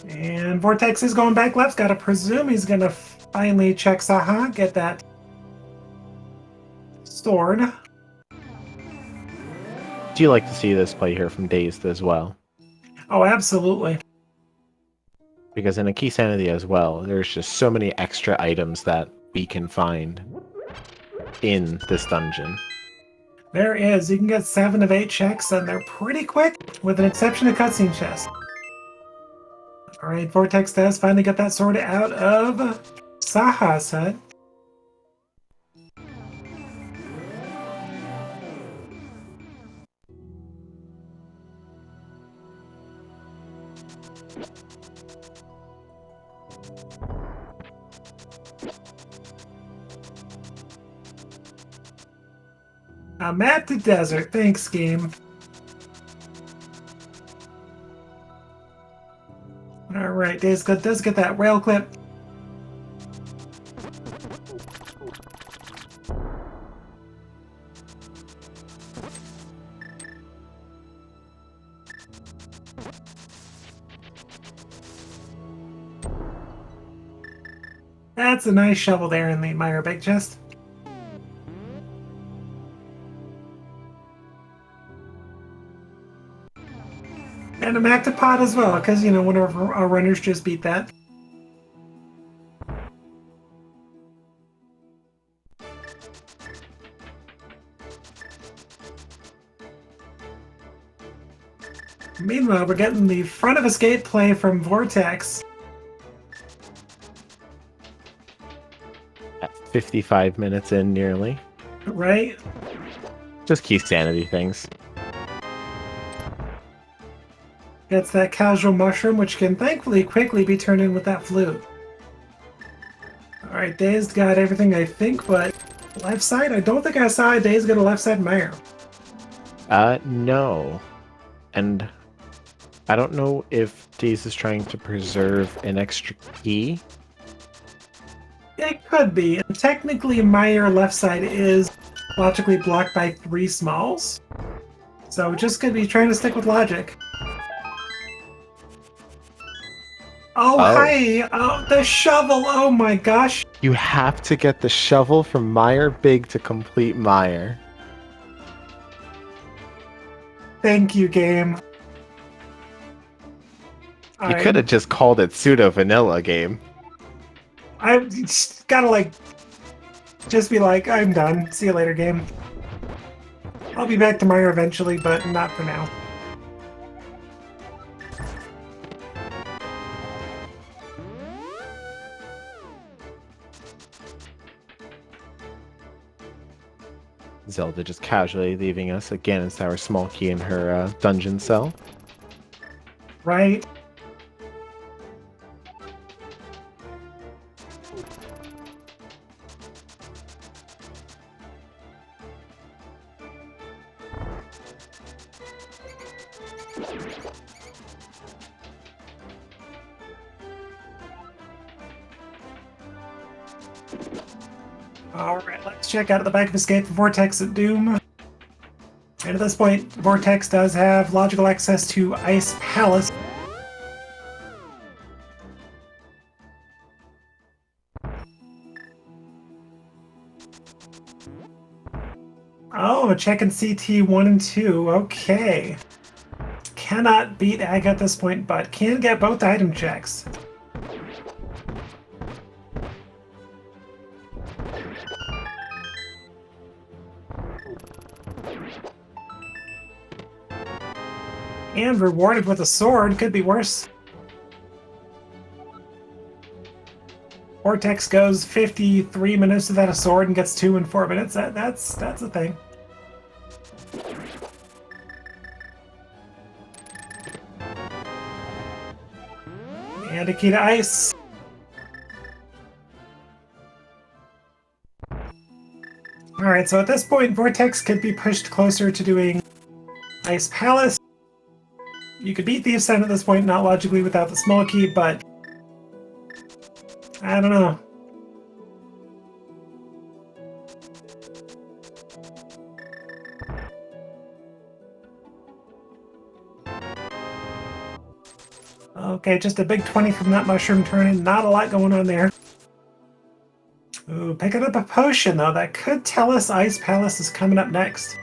And Vortex is going back left. Gotta presume he's going to finally check Saha, get that sword. Do you like to see this play here from Dazed as well? Oh, absolutely. Because in a Keysanity as well, there's just so many extra items that we can find in this dungeon. There is. You can get 7 of 8 checks, and they're pretty quick, with an exception of cutscene chests. Alright, Vortex does finally get that sword out of Saha's head. A map to desert. Thanks, game. Alright, Daze Cloud does get that rail clip. That's a nice shovel there in the Meyer big chest. And a Mactopod as well, because, you know, one of our runners just beat that. Meanwhile, we're getting the front of escape play from Vortex. At 55 minutes in, nearly. Right? Just Keysanity things. Gets that casual mushroom, which can thankfully quickly be turned in with that flute. Alright, Dazed got everything, I think, but left side? I don't think I saw Dazed get a left side Meyer. No. And I don't know if Daze is trying to preserve an extra key. It could be. And technically, Meyer left side is logically blocked by 3 smalls. So just could be trying to stick with logic. Oh, hi! Oh, the shovel! Oh my gosh! You have to get the shovel from Meyer Big to complete Meyer. Thank you, game. You could have just called it pseudo vanilla game. I just gotta, like, just be like, I'm done. See you later, game. I'll be back to Meyer eventually, but not for now. Zelda just casually leaving us. Again, it's our small key in her dungeon cell. Right? Alright, let's check out the back of Escape for Vortex at Doom. And at this point, Vortex does have logical access to Ice Palace. Oh, checking CT 1 and 2. Okay. Cannot beat Ag at this point, but can get both item checks. And rewarded with a sword, could be worse. Vortex goes 53 minutes without a sword and gets 2 in 4 minutes. That's a thing. And a key to ice. Alright, so at this point, Vortex could be pushed closer to doing Ice Palace. You could beat Thief's End at this point, not logically without the small key, but I don't know. Okay, just a big 20 from that mushroom turn-in. Not a lot going on there. Ooh, picking up a potion, though. That could tell us Ice Palace is coming up next.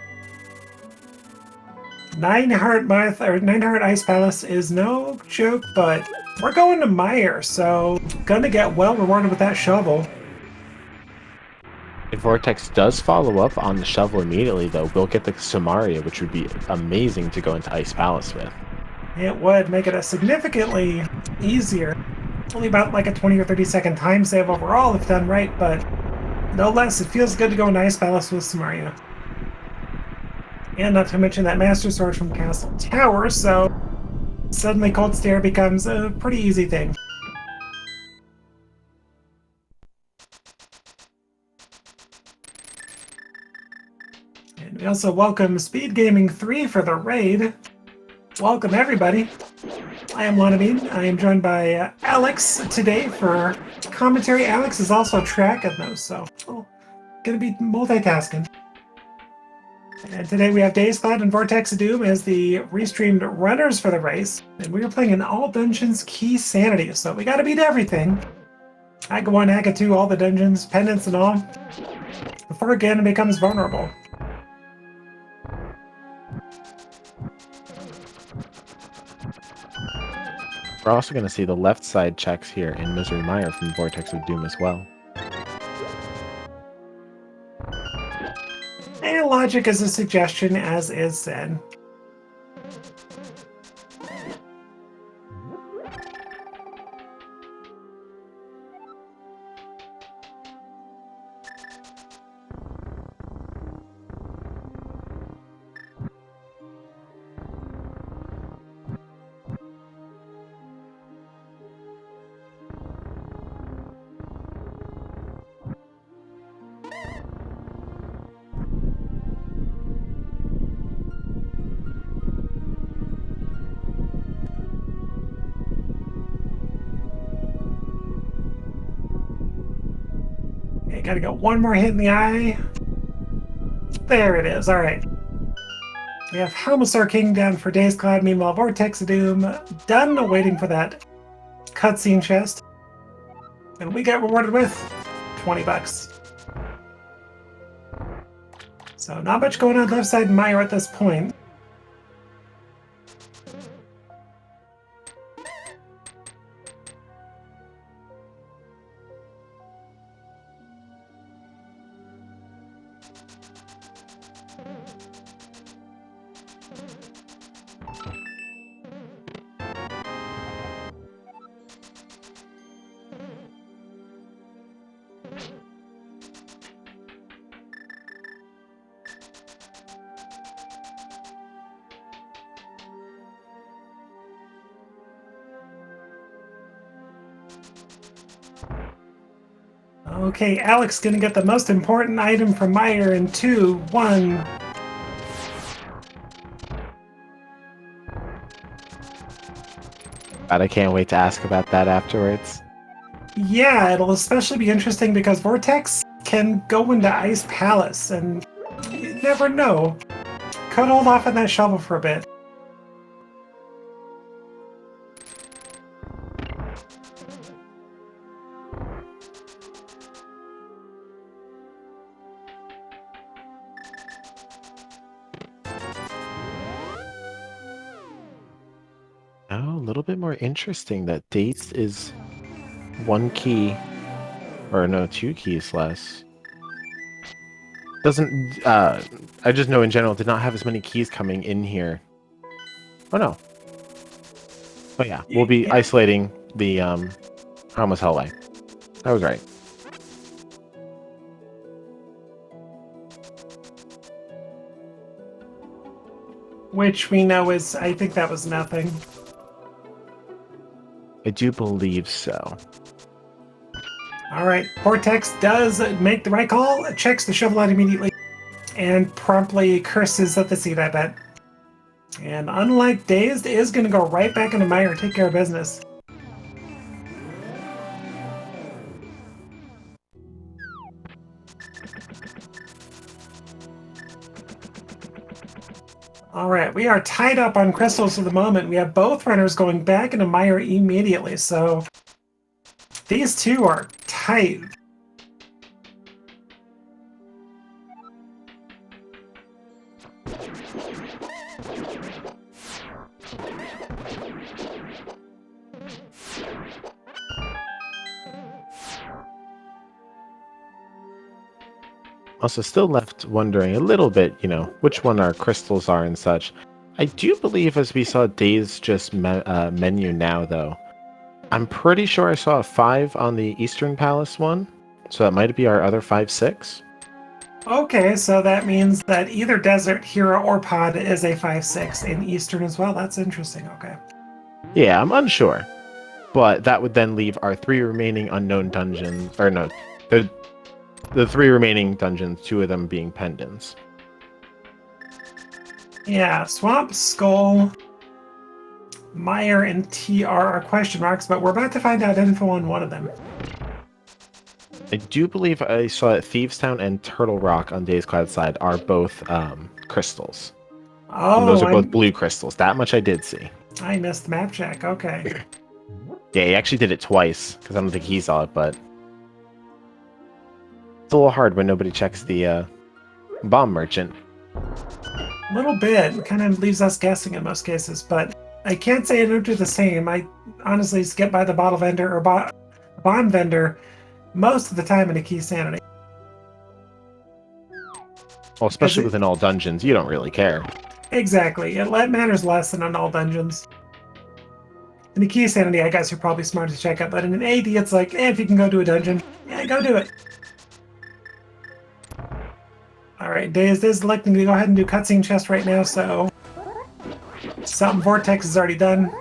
9-heart Ice Palace is no joke, but we're going to Meyer, so gonna get well rewarded with that shovel. If Vortex does follow up on the shovel immediately, though, we'll get the Samaria, which would be amazing to go into Ice Palace with. It would make it a significantly easier. Only about like a 20 or 30 second time save overall if done right, but no less, it feels good to go into Ice Palace with Samaria. And not to mention that Master Sword from Castle Tower, so suddenly Cold Stare becomes a pretty easy thing. And we also welcome Speed Gaming 3 for the raid. Welcome everybody. I am Lanabine. I am joined by Alex today for commentary. Alex is also track of those, so gonna be multitasking. And today we have Daze Cloud and Vortex of Doom as the restreamed runners for the race. And we are playing in all dungeons Keysanity, so we gotta beat everything. Aga 1, Aga 2, all the dungeons, pendants and all, before Ganon becomes vulnerable. We're also going to see the left side checks here in Misery Mire from Vortex of Doom as well. And logic is a suggestion, as is said. Okay, gotta get one more hit in the eye. There it is, alright. We have Homostar King down for Days Cloud, meanwhile Vortex of Doom done waiting for that cutscene chest. And we get rewarded with 20 bucks. So not much going on left side Mire at this point. Okay, Alex gonna get the most important item from Mire in 2, 1. God, I can't wait to ask about that afterwards. Yeah, it'll especially be interesting because Vortex can go into Ice Palace, and you never know. Could hold off on that shovel for a bit. Oh, a little bit more interesting that Dates is 1 key, or no, 2 keys less. Doesn't, I just know in general did not have as many keys coming in here. Oh no. Oh yeah, we'll be isolating the, Harmless Hellway. I was right. Which we know is, I think that was nothing. I do believe so. Alright, Vortex does make the right call, checks the shovel out immediately, and promptly curses at the seed, I bet. And unlike Dazed, is going to go right back into Mire and take care of business. Alright, we are tied up on crystals at the moment. We have both runners going back into Mire immediately, so these two are tight. Also, still left wondering a little bit, you know, which one our crystals are and such. I do believe, as we saw Days just menu now, though, I'm pretty sure I saw a 5 on the Eastern Palace one, so that might be our other 5-6. Okay, so that means that either Desert, Hero, or Pod is a 5-6 in Eastern as well. That's interesting, okay. Yeah, I'm unsure. But that would then leave our 3 remaining unknown dungeons, or no, the 3 remaining dungeons, 2 of them being pendants. Yeah, Swamp, Skull, Mire, and TR are question marks, but we're about to find out info on one of them. I do believe I saw that Thievestown and Turtle Rock on Days Cloud side are both crystals. Oh, and those are both blue crystals. That much I did see. I missed the map check, okay. Yeah, he actually did it twice, because I don't think he saw it, but it's a little hard when nobody checks the bomb merchant. A little bit. Kind of leaves us guessing in most cases, but I can't say I don't do the same. I honestly skip by the bottle vendor or bomb vendor most of the time in a Keysanity. Well, especially within all dungeons, you don't really care. Exactly. It matters less than in all dungeons. In a Keysanity, I guess you're probably smart to check out, but in an AD, it's like, if you can go to a dungeon, yeah, go do it. Alright, Daze is electing to go ahead and do cutscene chest right now, so... Something Vortex is already done.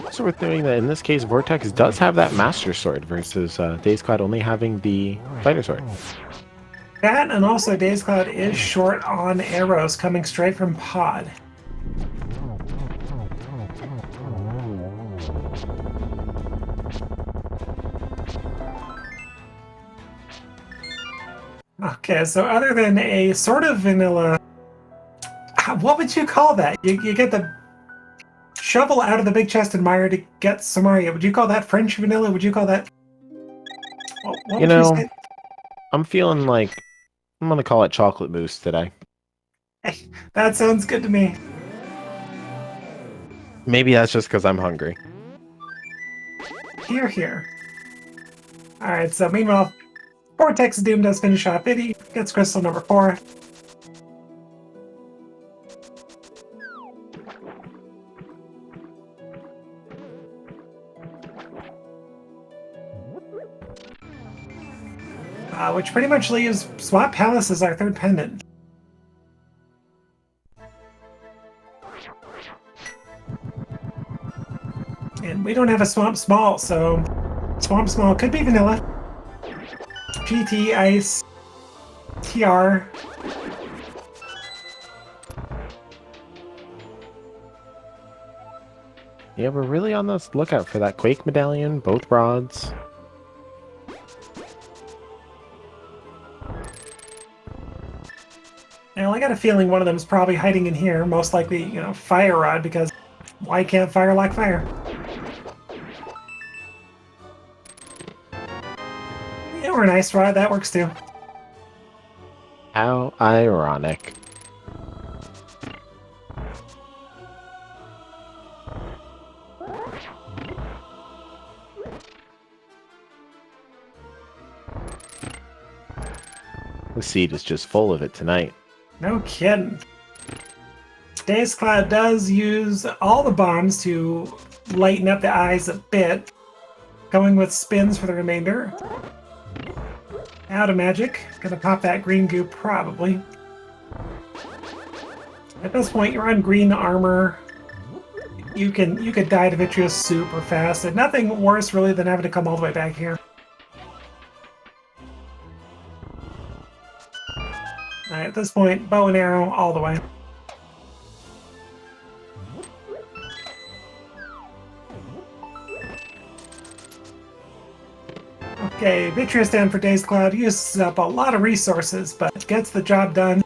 Also worth noting that in this case, Vortex does have that Master Sword versus Daze Cloud only having the Fighter Sword. That, and also Daze Cloud is short on arrows coming straight from Pod. Okay, so other than a sort of vanilla... What would you call that? You get the shovel out of the big chest in Mire to get Samaria. Would you call that French vanilla? Would you call that... What You would know, say? I'm feeling like I'm gonna call it chocolate mousse today. That sounds good to me. Maybe that's just because I'm hungry. Here. Alright, so meanwhile, Vortex Doom does finish off Itty, gets crystal number 4. Which pretty much leaves Swamp Palace as our third pendant. And we don't have a Swamp Small, so Swamp Small could be vanilla. GT, Ice, TR. Yeah, we're really on the lookout for that Quake Medallion, both rods. Now, I got a feeling one of them is probably hiding in here, most likely, Fire Rod, because why can't fire like fire? Yeah, or an Ice Rod, that works too. How ironic. The seed is just full of it tonight. No kidding. Daze Cloud does use all the bombs to lighten up the eyes a bit, going with spins for the remainder. Out of magic. Gonna pop that green goo probably. At this point, you're on green armor. You could die to Vitreous super fast, and nothing worse really than having to come all the way back here. Alright, at this point, bow and arrow all the way. Okay, Vitreous down for Daze Cloud. Uses up a lot of resources, but gets the job done.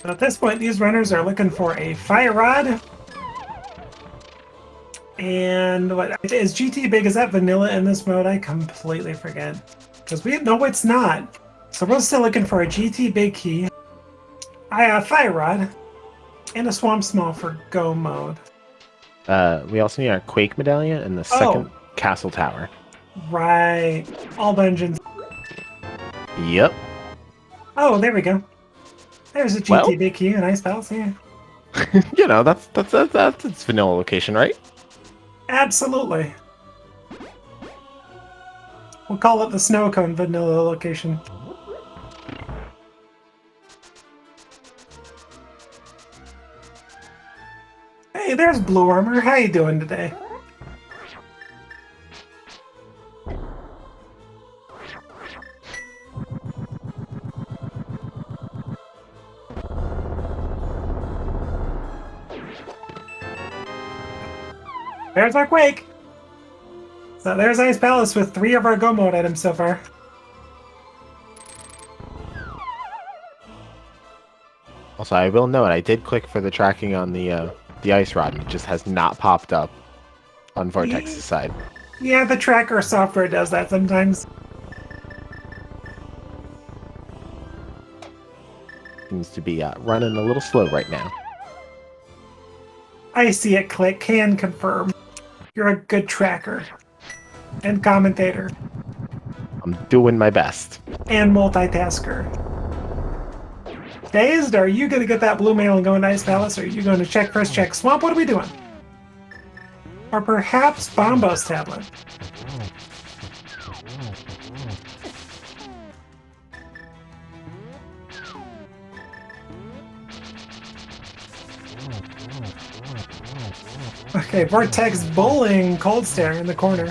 At this point, these runners are looking for a Fire Rod. And what is GT big? Is that vanilla in this mode? I completely forget. Because no, it's not. So we're still looking for a GT big key, a Fire Rod, and a Swamp Small for Go mode. We also need our Quake Medallion and the second Castle Tower. Right. All dungeons. Yep. Oh, there we go. There's a GT big key, a nice palace here. You know, that's its vanilla location, right? Absolutely. We'll call it the Snow Cone vanilla location. Hey, there's Blue Armor. How you doing today? There's our Quake! So there's Ice Palace with 3 of our Go Mode items so far. Also, I will note I did click for the tracking on the ice rod, and it just has not popped up on Vortex's side. Yeah, the tracker software does that sometimes. Seems to be running a little slow right now. I see it click, can confirm. You're a good tracker. And commentator. I'm doing my best. And multitasker. Dazed, are you going to get that blue mail and go into Ice Palace, or are you going to check first, check Swamp? What are we doing? Or perhaps Bombo's tablet? Okay, Vortex bowling cold stare in the corner.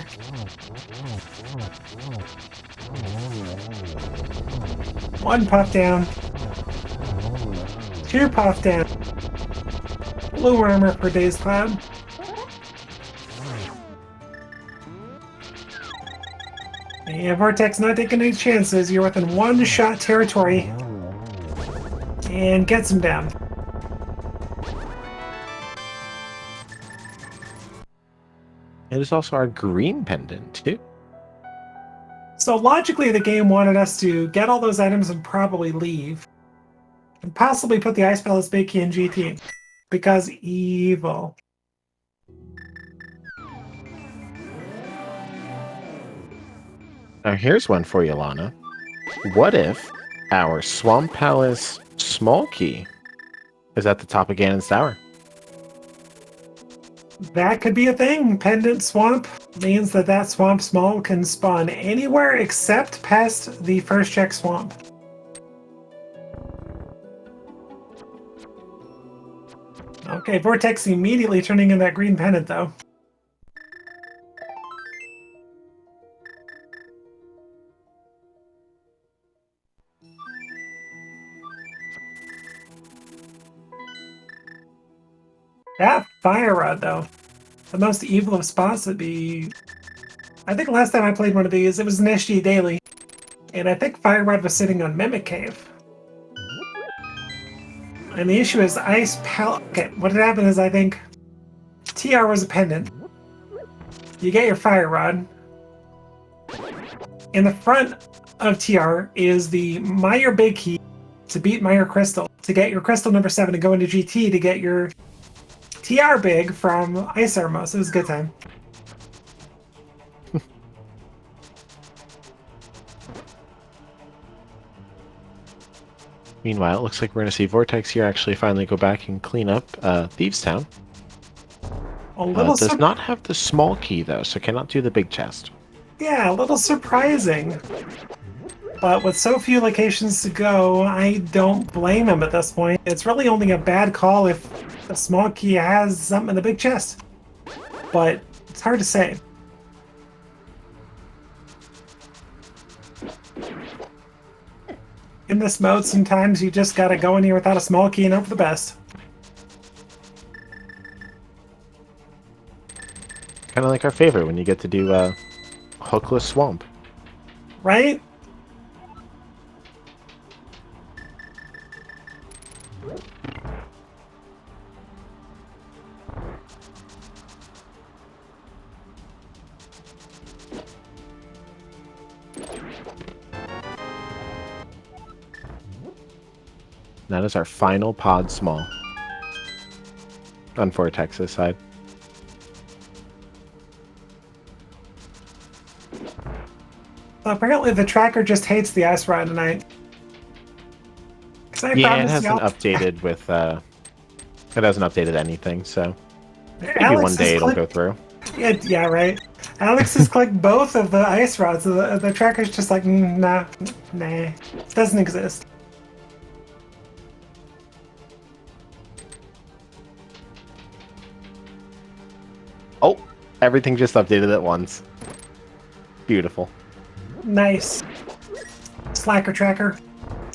One puff down. Two puff down. Blue armor for Dazed Cloud. Yeah, Vortex not taking any chances. You're within one-shot territory. And gets him down. It is also our green pendant, too. So logically, the game wanted us to get all those items and probably leave. And possibly put the Ice Palace Big Key in GT. Because evil. Now here's one for you, Lana. What if our Swamp Palace small key is at the top of Ganon's Tower? That could be a thing. Pendant Swamp means that Swamp Small can spawn anywhere except past the first check Swamp. Okay, Vortex immediately turning in that green pendant, though. That Fire Rod, though. The most evil of spots would be... I think last time I played one of these, it was an SG Daily. And I think Fire Rod was sitting on Mimic Cave. And the issue is Ice Palace... Okay, what had happened is I think TR was a pendant. You get your Fire Rod. In the front of TR is the Meyer Big Key to beat Meyer Crystal. To get your Crystal number 7 to go into GT to get your TR Big from Ice Armor. So it was a good time. Meanwhile, it looks like we're going to see Vortex here actually finally go back and clean up Thieves Town. Does not have the small key, though, so cannot do the big chest. Yeah, a little surprising. But with so few locations to go, I don't blame him at this point. It's really only a bad call if the small key has something in the big chest. But it's hard to say. In this mode, sometimes you just gotta go in here without a small key and hope for the best. Kind of like our favorite when you get to do Hookless Swamp. Right? That is our final pod small. On Vortex's side. So apparently the tracker just hates the Ice Rod tonight. Yeah, it hasn't updated with it hasn't updated anything, so maybe Alex one day it'll go through. Yeah, right. Alex has clicked both of the Ice Rods, so the tracker's just like, nah, it doesn't exist. Oh, everything just updated at once. Beautiful. Nice. Slacker tracker.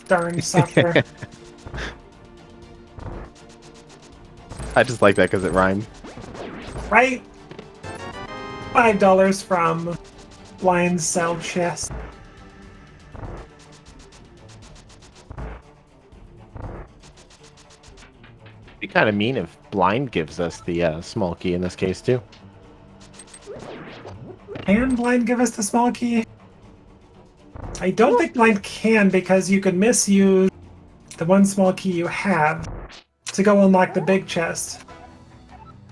Darn software. I just like that because it rhymed. Right? $5 from Blind Cell Chest. be kind of mean if blind gives us the small key in this case too. Can blind give us the small key? I don't think blind can, because you could misuse the one small key you have to go unlock the big chest.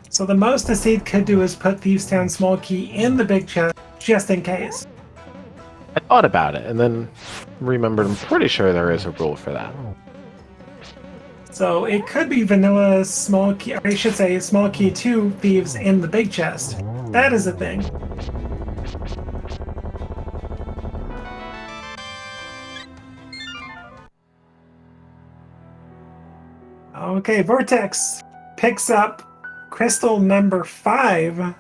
So the most the Seed could do is put Thieves' Town small key in the big chest, just in case. I thought about it and then remembered I'm pretty sure there is a rule for that. So it could be vanilla small key, or I should say small key 2 Thieves in the big chest. That is a thing. Okay, Vortex picks up crystal number 5,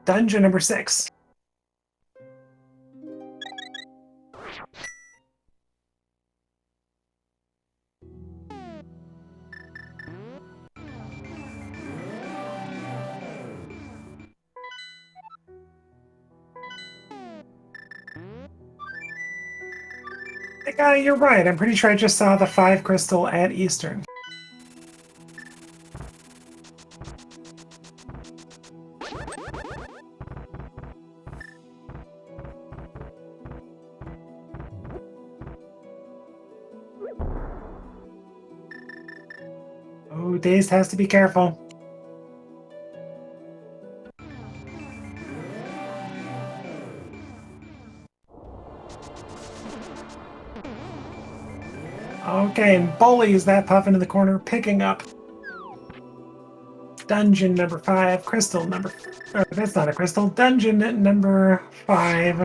dungeon number 6. Hey, guy, you're right. I'm pretty sure I just saw the 5 crystal at Eastern. Oh, Dazed has to be careful. Okay, and Bully's that puffing in the corner, picking up dungeon number 5, crystal number... Oh, that's not a crystal. Dungeon number 5,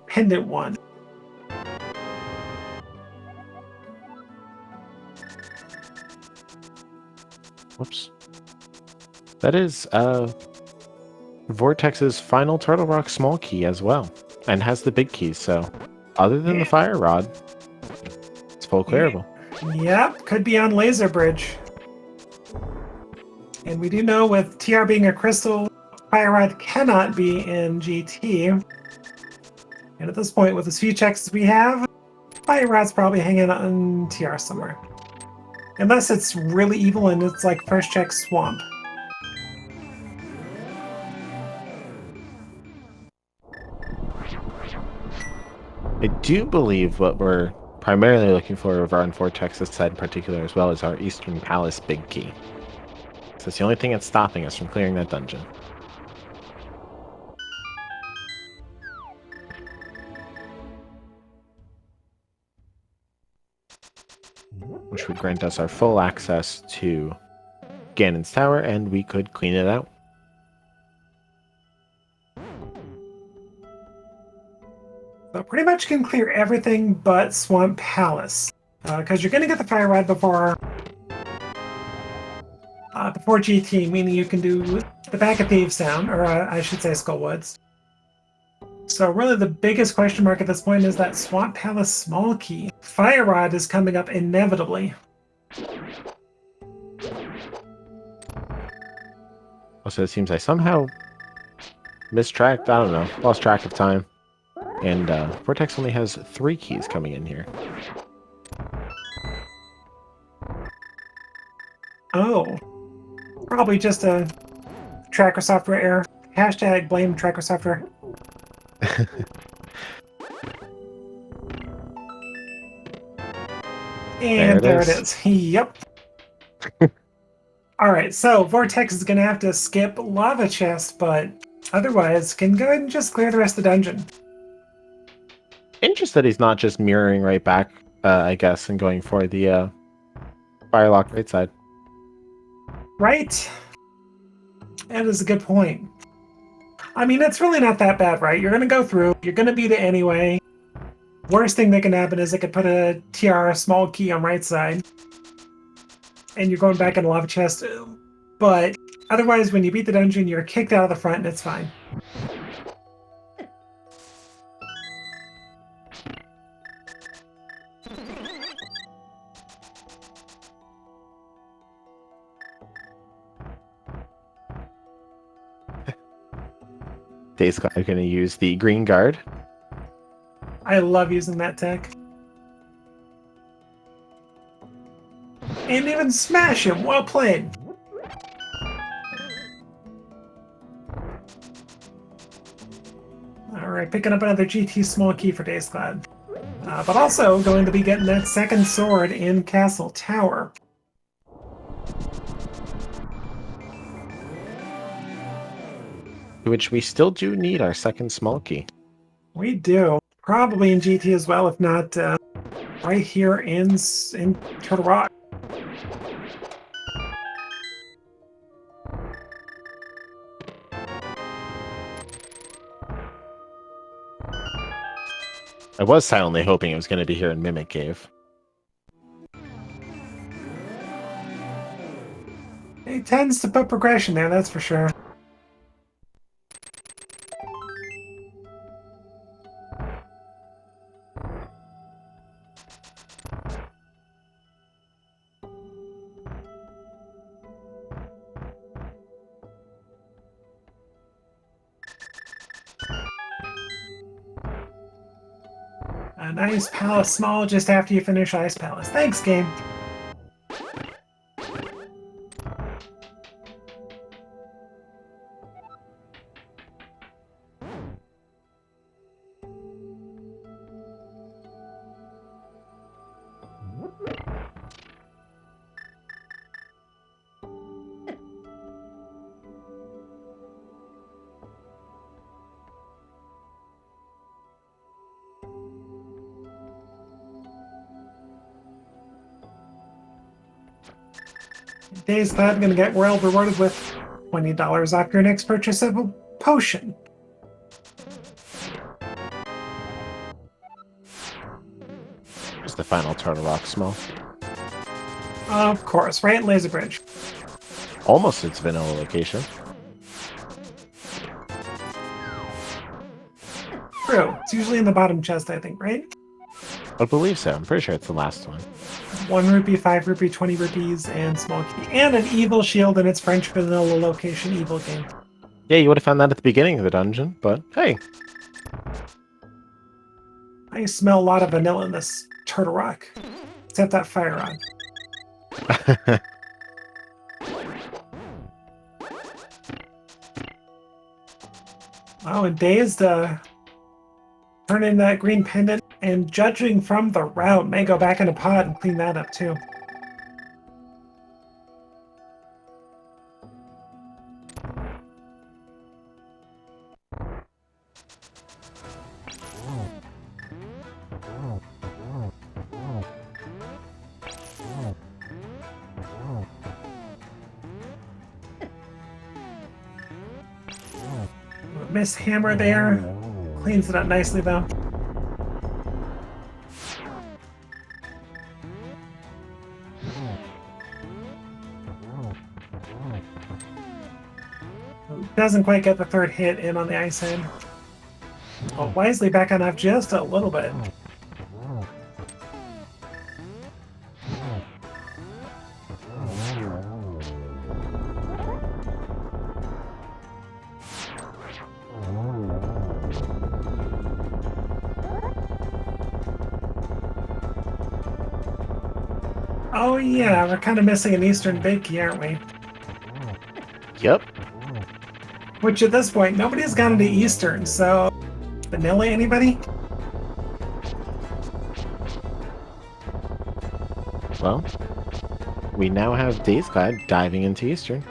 pendant 1. Whoops. That is Vortex's final Turtle Rock small key as well, and has the big keys, so other than the fire rod, it's full clearable. Yep, could be on Laser Bridge. And we do know with TR being a crystal, fire rod cannot be in GT. And at this point, with as few checks as we have, fire rod's probably hanging on TR somewhere. Unless it's really evil and it's like first check swamp. I do believe what we're primarily looking for over on Vortex's side in particular, as well as our Eastern Palace big key. So it's the only thing that's stopping us from clearing that dungeon. Which would grant us our full access to Ganon's Tower, and we could clean it out. So pretty much can clear everything but Swamp Palace. Because you're going to get the Fire Rod before GT, meaning you can do the back of Thieves' Town, or I should say Skullwoods. So really the biggest question mark at this point is that Swamp Palace small key. Fire Rod is coming up inevitably. Also, it seems I somehow mistracked, I don't know, lost track of time. And Vortex only has 3 keys coming in here. Oh. Probably just a tracker software error. Hashtag blame tracker software. And there it is. Yep. Alright, so Vortex is going to have to skip Lava Chest, but otherwise can go ahead and just clear the rest of the dungeon. Interested he's not just mirroring right back, I guess, and going for the Firelock right side. Right? That is a good point. I mean, it's really not that bad, right? You're going to go through, you're going to beat it anyway. Worst thing that can happen is it could put a TR small key on right side. And you're going back in the lava chest. But otherwise, when you beat the dungeon, you're kicked out of the front and it's fine. Days are going to use the green guard. I love using that tech. And even smash him. Well played. Alright, picking up another GT small key for Days Cloud. But also going to be getting that second sword in Castle Tower. Which we still do need our second small key. We do. Probably in GT as well, if not right here in Turtle Rock. I was silently hoping it was going to be here in Mimic Cave. It tends to put progression there, that's for sure. A nice Palace Small just after you finish Ice Palace. Thanks, game. Days Cloud going to get well rewarded with $20 off your next purchase of a potion. Here's the final Turtle Rock small. Of course, right? Laser Bridge. Almost its vanilla location. True. It's usually in the bottom chest, I think, right? I believe so. I'm pretty sure it's the last one. 1 rupee, 5 rupee, 20 rupees, and small key. And an evil shield in its French vanilla location evil game. Yeah, you would have found that at the beginning of the dungeon, but hey. I smell a lot of vanilla in this Turtle Rock. Except that fire rod. Oh, and Dazed turn in that green pendant, and judging from the route, may go back in a pot and clean that up too. Miss Hammer there. Cleans it up nicely though. Doesn't quite get the third hit in on the ice end. Well, wisely back on off just a little bit. Oh yeah, we're kind of missing an Eastern big key, aren't we? Yep. Which at this point, nobody's gone into Eastern, so... Vanilla, anybody? Well, we now have Days Cloud diving into Eastern.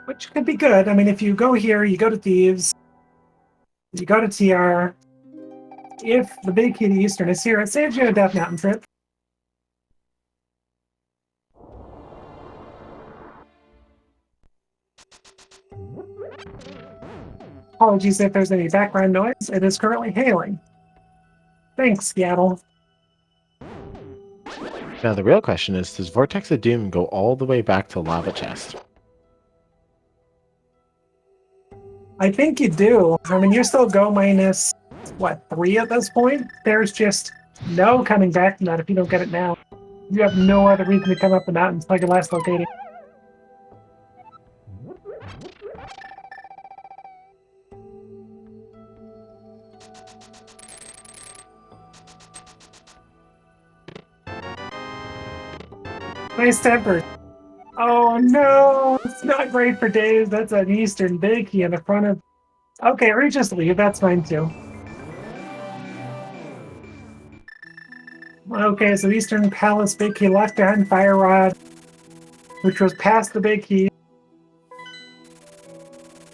Which could be good. I mean, if you go here, you go to Thieves, you go to TR. If the big key to Eastern is here, it saves you a Death Mountain trip. Apologies if there's any background noise. It is currently hailing. Thanks, Seattle. Now the real question is, does Vortex of Doom go all the way back to Lava Chest? I think you do. I mean, you're still go minus, what, 3 at this point? There's just no coming back from that if you don't get it now. You have no other reason to come up the mountain until your last locating. Nice temper. Oh no, it's not great for days. That's an Eastern big key in the front of. Okay, or just leave. That's fine too. Okay, so Eastern Palace big key left behind Fire Rod, which was past the big key.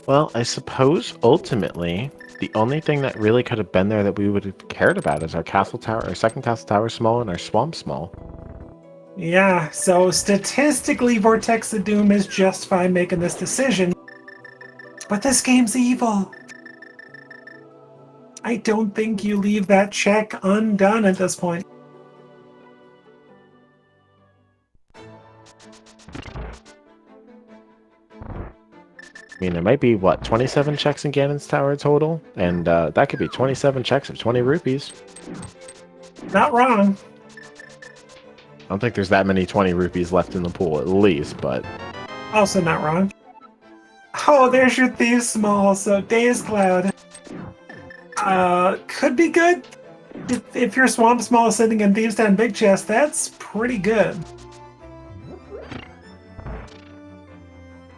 Well, I suppose ultimately the only thing that really could have been there that we would have cared about is our castle tower, our second castle tower small, and our swamp small. Yeah, so statistically, Vortex of Doom is just fine making this decision. But this game's evil. I don't think you leave that check undone at this point. I mean, there might be, what, 27 checks in Ganon's tower total? And that could be 27 checks of 20 rupees. Not wrong. I don't think there's that many 20 rupees left in the pool, at least, but... Also not wrong. Oh, there's your Thieves Small, so Days Cloud. Could be good. If your Swamp Small is sitting in Thieves Town Big Chest, that's pretty good.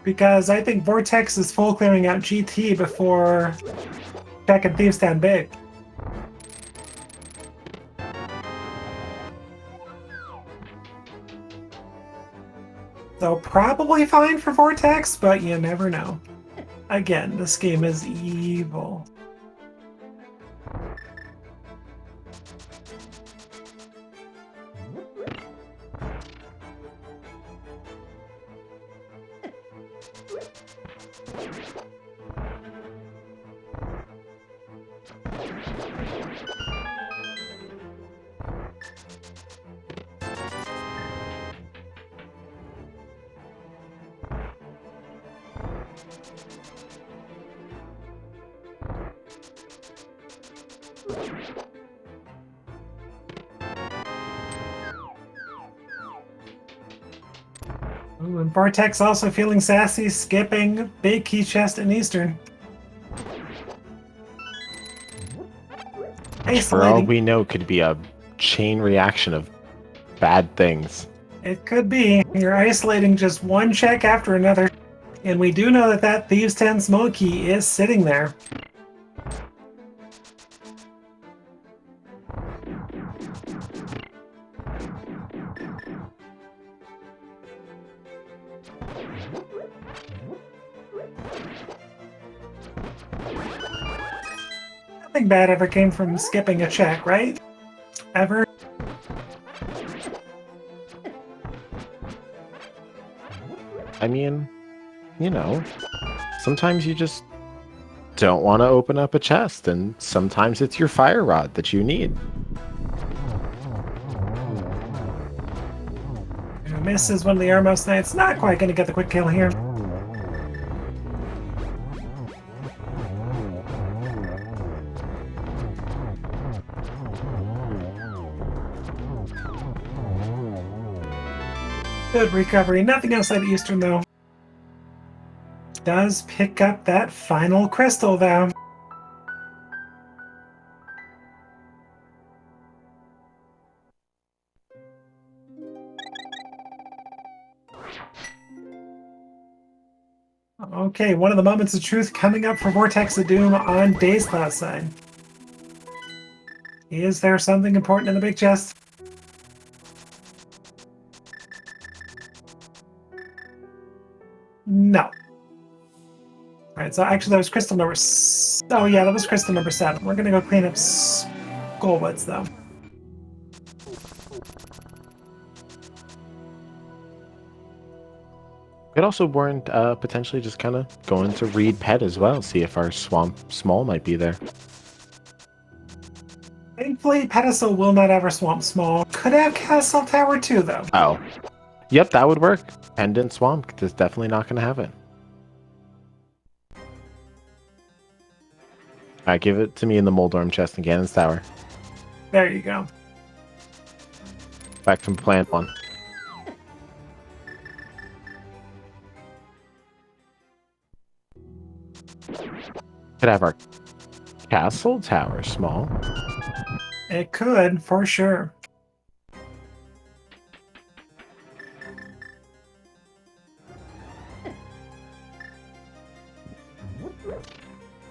Because I think Vortex is full clearing out GT before checking Thieves Town Big. So probably fine for Vortex, but you never know. Again, this game is evil. Ooh, and Vortex also feeling sassy, skipping big key chest in Eastern. Which, for all we know, could be a chain reaction of bad things. It could be. You're isolating just one check after another. And we do know that that Thieves 10 small key is sitting there. Nothing bad ever came from skipping a check, right? Ever? I mean, you know, sometimes you just don't want to open up a chest, and sometimes it's your fire rod that you need. Misses one of the Armos Knights. Not quite going to get the quick kill here. Good recovery. Nothing outside Eastern, though. Does pick up that final crystal, though. Okay, one of the moments of truth coming up for Vortex of Doom on Days Cloud side. Is there something important in the big chest? No. Alright, so actually that was crystal number... Oh yeah, that was crystal number 7. We're gonna go clean up Skullwoods, though. Could also warrant potentially just kind of going to read pet as well, see if our swamp small might be there. Thankfully, Pedestal will not have our Swamp Small. Could have Castle Tower too, though. Oh. Yep, that would work. Pendant Swamp is definitely not going to have it. Alright, give it to me in the Moldorm chest in Ganon's Tower. There you go. Back to plan 1. Could have our castle tower small. It could, for sure.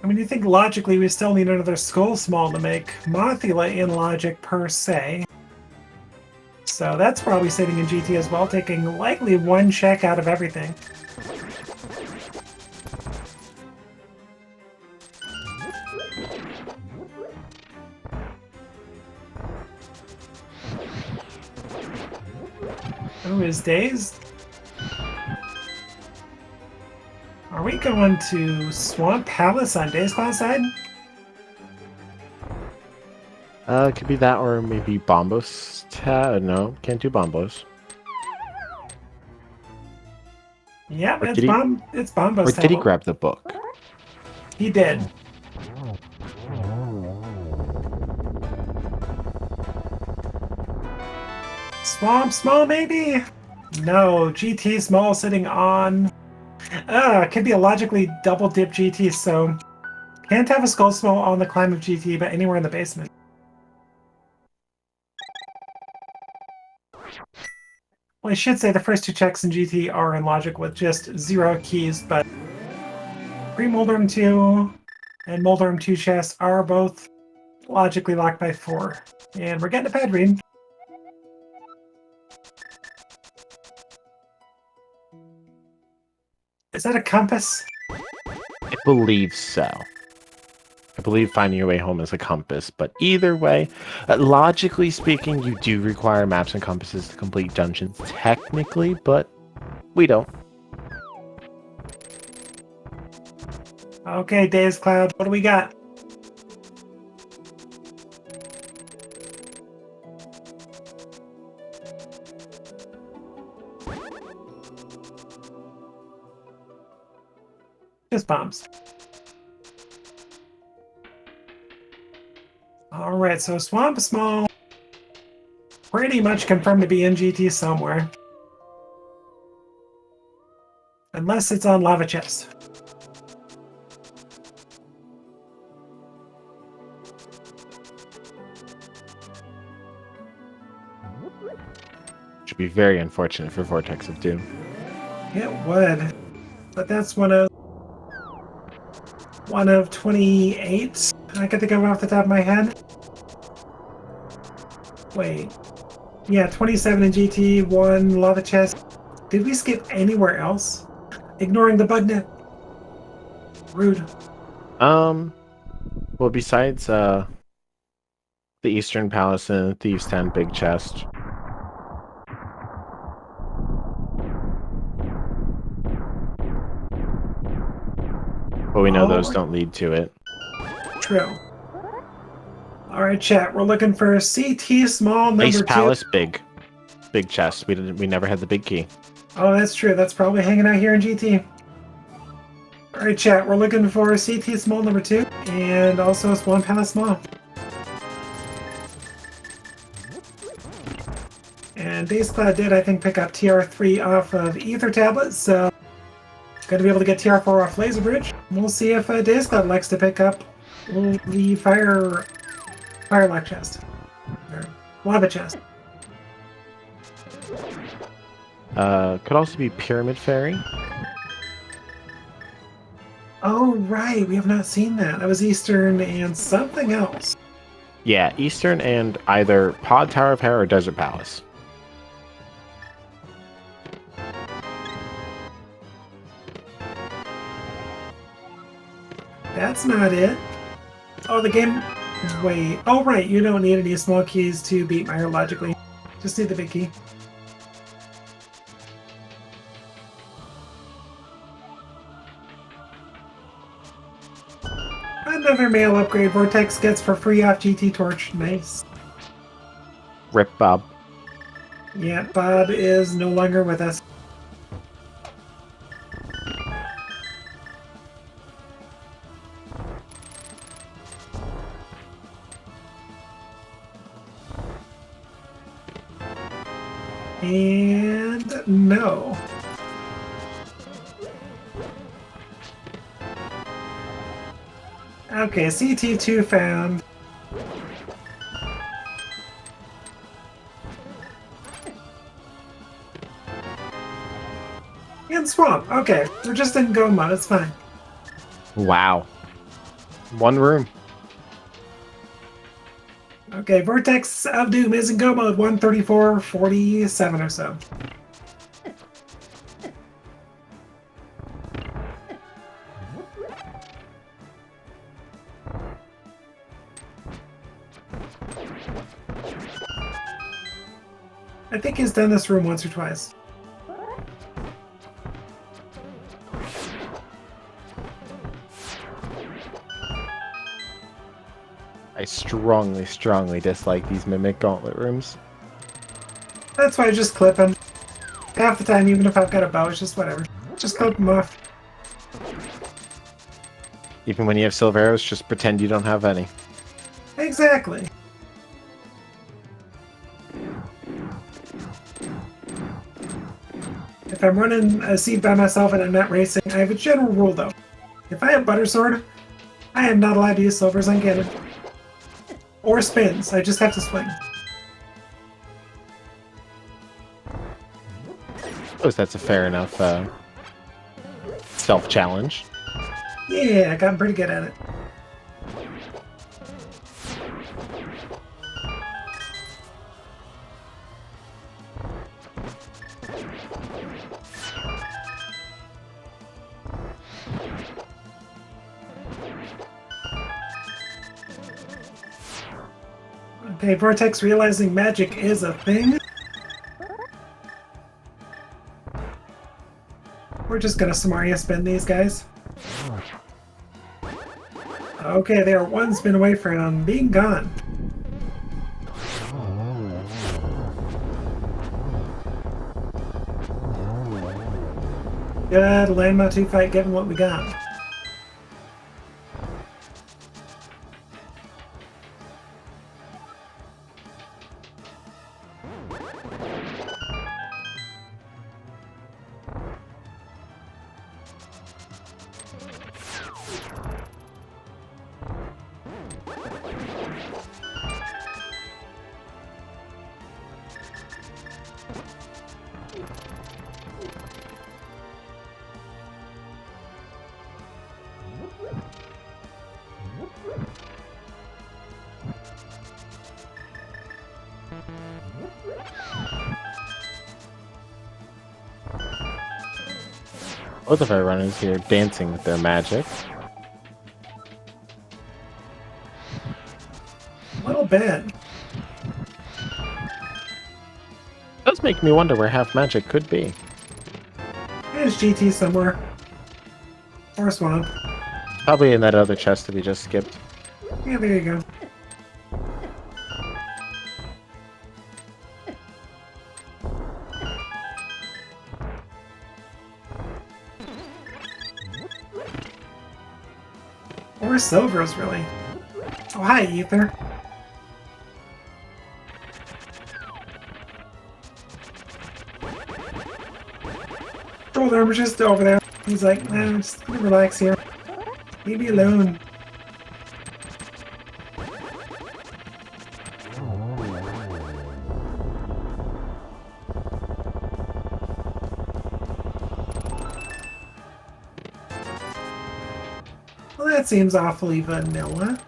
I mean, you think logically we still need another Skull Small to make Mothula in logic per se. So that's probably sitting in GT as well, taking likely one check out of everything. Who is dazed? Are we going to Swamp Palace on Daze Cloud side? It could be that or maybe Bombos. No, can't do Bombos. Yeah, Or it's did he- it's Bombos. Or did he Tablet. grab the book? He did. Swamp Small, maybe? No, GT Small sitting on... could be a logically double dip GT, so... Can't have a Skull Small on the climb of GT, but anywhere in the basement. Well, I should say the first two checks in GT are in logic with just 0 keys, but... Pre-Moldrum 2 and Moldrum 2 chests are both logically locked by 4. And we're getting a pad read. Is that a compass? I believe so. I believe finding your way home is a compass, but either way, logically speaking, you do require maps and compasses to complete dungeons, technically, but we don't. Okay, Daze Cloud, what do we got? Just bombs. Alright, so Swamp Small pretty much confirmed to be in GT somewhere. Unless it's on Lava Chest. Should be very unfortunate for Vortex of Doom. It would. But that's one of 28 I can think of off the top of my head. Wait. Yeah, 27 in GT, 1 Lava Chest. Did we skip anywhere else? Ignoring the bug net. Rude. Well, besides the Eastern Palace and Thieves' Town Big Chest. But we know those don't lead to it. True. Alright, chat. We're looking for CT Small number 2. Ice Palace Big chest. We never had the big key. Oh, that's true. That's probably hanging out here in GT. Alright, chat. We're looking for CT Small number 2 and also Swamp Palace Small. And Daze Cloud did, I think, pick up TR3 off of Ether Tablet, so gonna be able to get TR4 off Laser Bridge. We'll see if Daze Cloud likes to pick up the Firelock chest. Or Lava chest. Could also be Pyramid Fairy. Oh, right. We have not seen that. That was Eastern and something else. Yeah, Eastern and either Pod Tower of Hera or Desert Palace. That's not it. Oh, the game... Wait. Oh, right. You don't need any small keys to beat Meyer logically. Just need the big key. Another mail upgrade Vortex gets for free off GT Torch. Nice. Rip Bob. Yeah, Bob is no longer with us. And no. Okay, CT2 found. And Swamp. Okay, we're just in go mode. It's fine. Wow. One room. Okay, Vortex of Doom is in go mode 134.47 or so. I think he's done this room once or twice. I strongly, strongly dislike these Mimic Gauntlet rooms. That's why I just clip him. Half the time, even if I've got a bow, it's just whatever. Just clip him off. Even when you have silver arrows, just pretend you don't have any. Exactly. If I'm running a seed by myself and I'm not racing, I have a general rule though. If I have Butter Sword, I am not allowed to use silvers on cannon. Or spins, I just have to swing. I suppose that's a fair enough self-challenge. Yeah, I got pretty good at it. Okay, Vortex realizing magic is a thing. We're just gonna Samaria spin these guys. Okay, they are one spin away from being gone. Good, land my 2 fight given what we got. Both of our runners here dancing with their magic. A little bit. Does make me wonder where half magic could be. There's GT somewhere. Or Swamp. Probably in that other chest that we just skipped. Yeah, there you go. Or Silvers, really. Oh, hi, Ether. Shoulder, we're just over there. He's like, nah, I'm just gonna relax here. Leave me alone. Well, that seems awfully vanilla.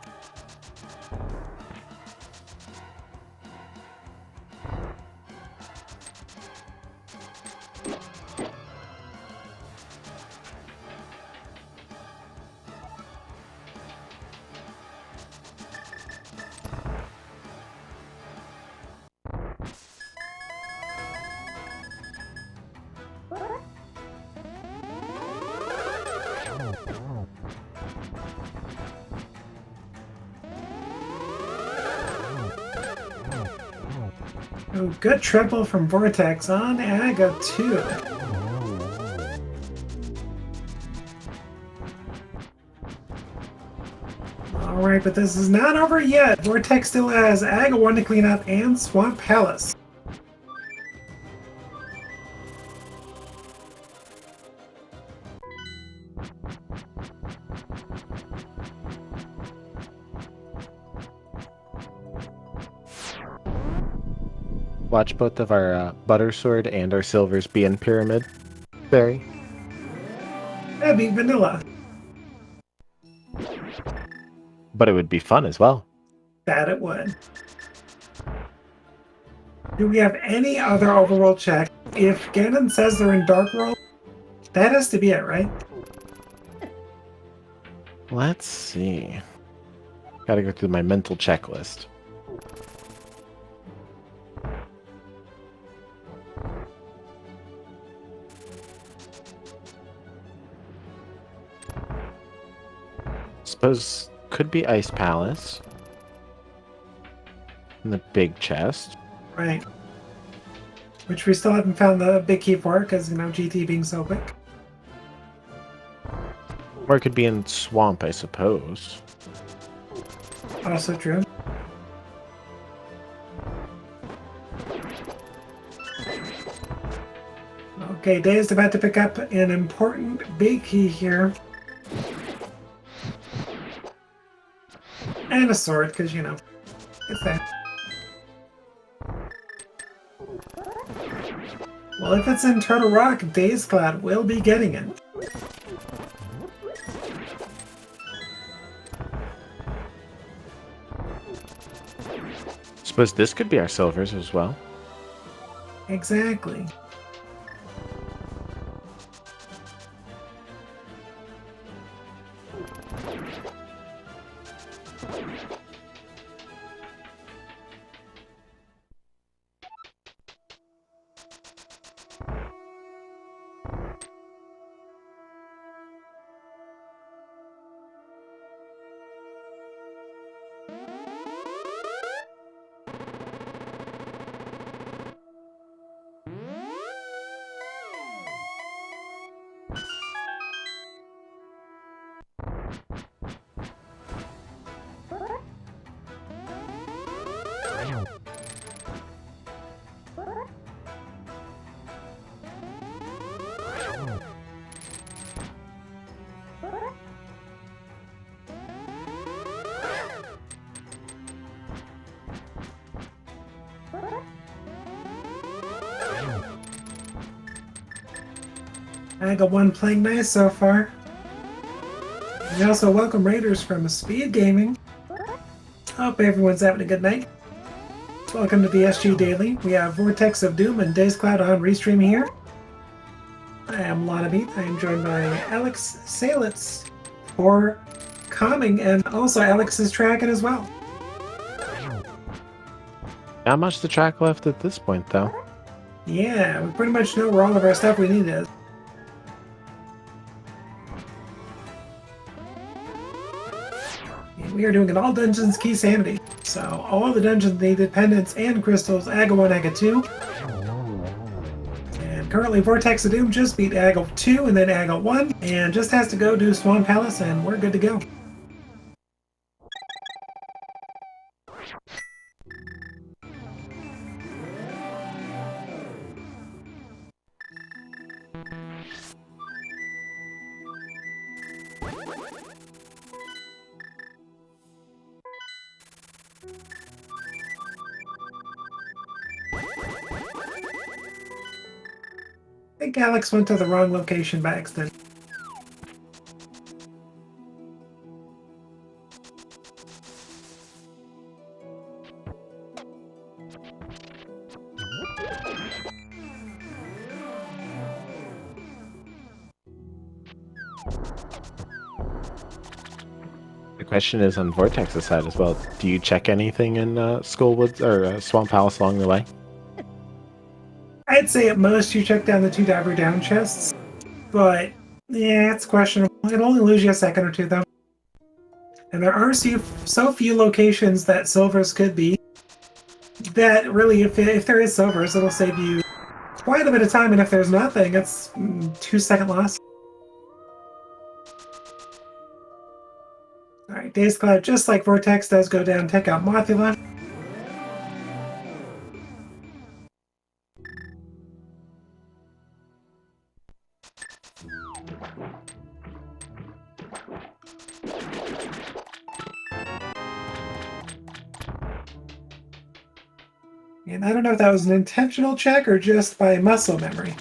Oh, good triple from Vortex on Aga 2. Alright, but this is not over yet. Vortex still has Aga 1 to clean up and Swamp Palace. Watch both of our Butter Sword and our Silvers be in Pyramid. Barry. That'd be vanilla. But it would be fun as well. That it would. Do we have any other overworld check? If Ganon says they're in Dark World, that has to be it, right? Let's see. Gotta go through my mental checklist. Suppose could be Ice Palace. And the big chest. Right. Which we still haven't found the big key for, because, you know, GT being so quick. Or it could be in Swamp, I suppose. Also true. Okay, Day's about to pick up an important big key here. And a sword, because, you know, it's there. Well, if it's in Turtle Rock, Days Cloud will be getting it. Suppose this could be our silvers as well. Exactly. I got one playing nice so far. We also welcome raiders from Speed Gaming. Hope everyone's having a good night. Welcome to the SG Daily. We have Vortex of Doom and Days Cloud on restream here. I am Lana Beat. I am joined by Alex Salitz for calming, and also Alex is tracking as well. Not much to track left at this point, though. Yeah, we pretty much know where all of our stuff we need is. We are doing an all dungeons Keysanity. So all the dungeons need pendants and crystals, AGA 1, AGA 2. And currently Vortex of Doom just beat AGA 2 and then AGA 1, and just has to go do Swan Palace and we're good to go. I think Alex went to the wrong location by accident. The question is on Vortex's side as well. Do you check anything in Skullwoods or Swamp Palace along the way? I'd say at most you check down the 2 diver down chests, but yeah, it's questionable. It'll only lose you a second or two though. And there are so few locations that silvers could be that really, if there is silvers, it'll save you quite a bit of time, and if there's nothing, it's 2-second loss. Alright, Days Cloud, just like Vortex, does go down, take out Mothula. And I don't know if that was an intentional check or just by muscle memory.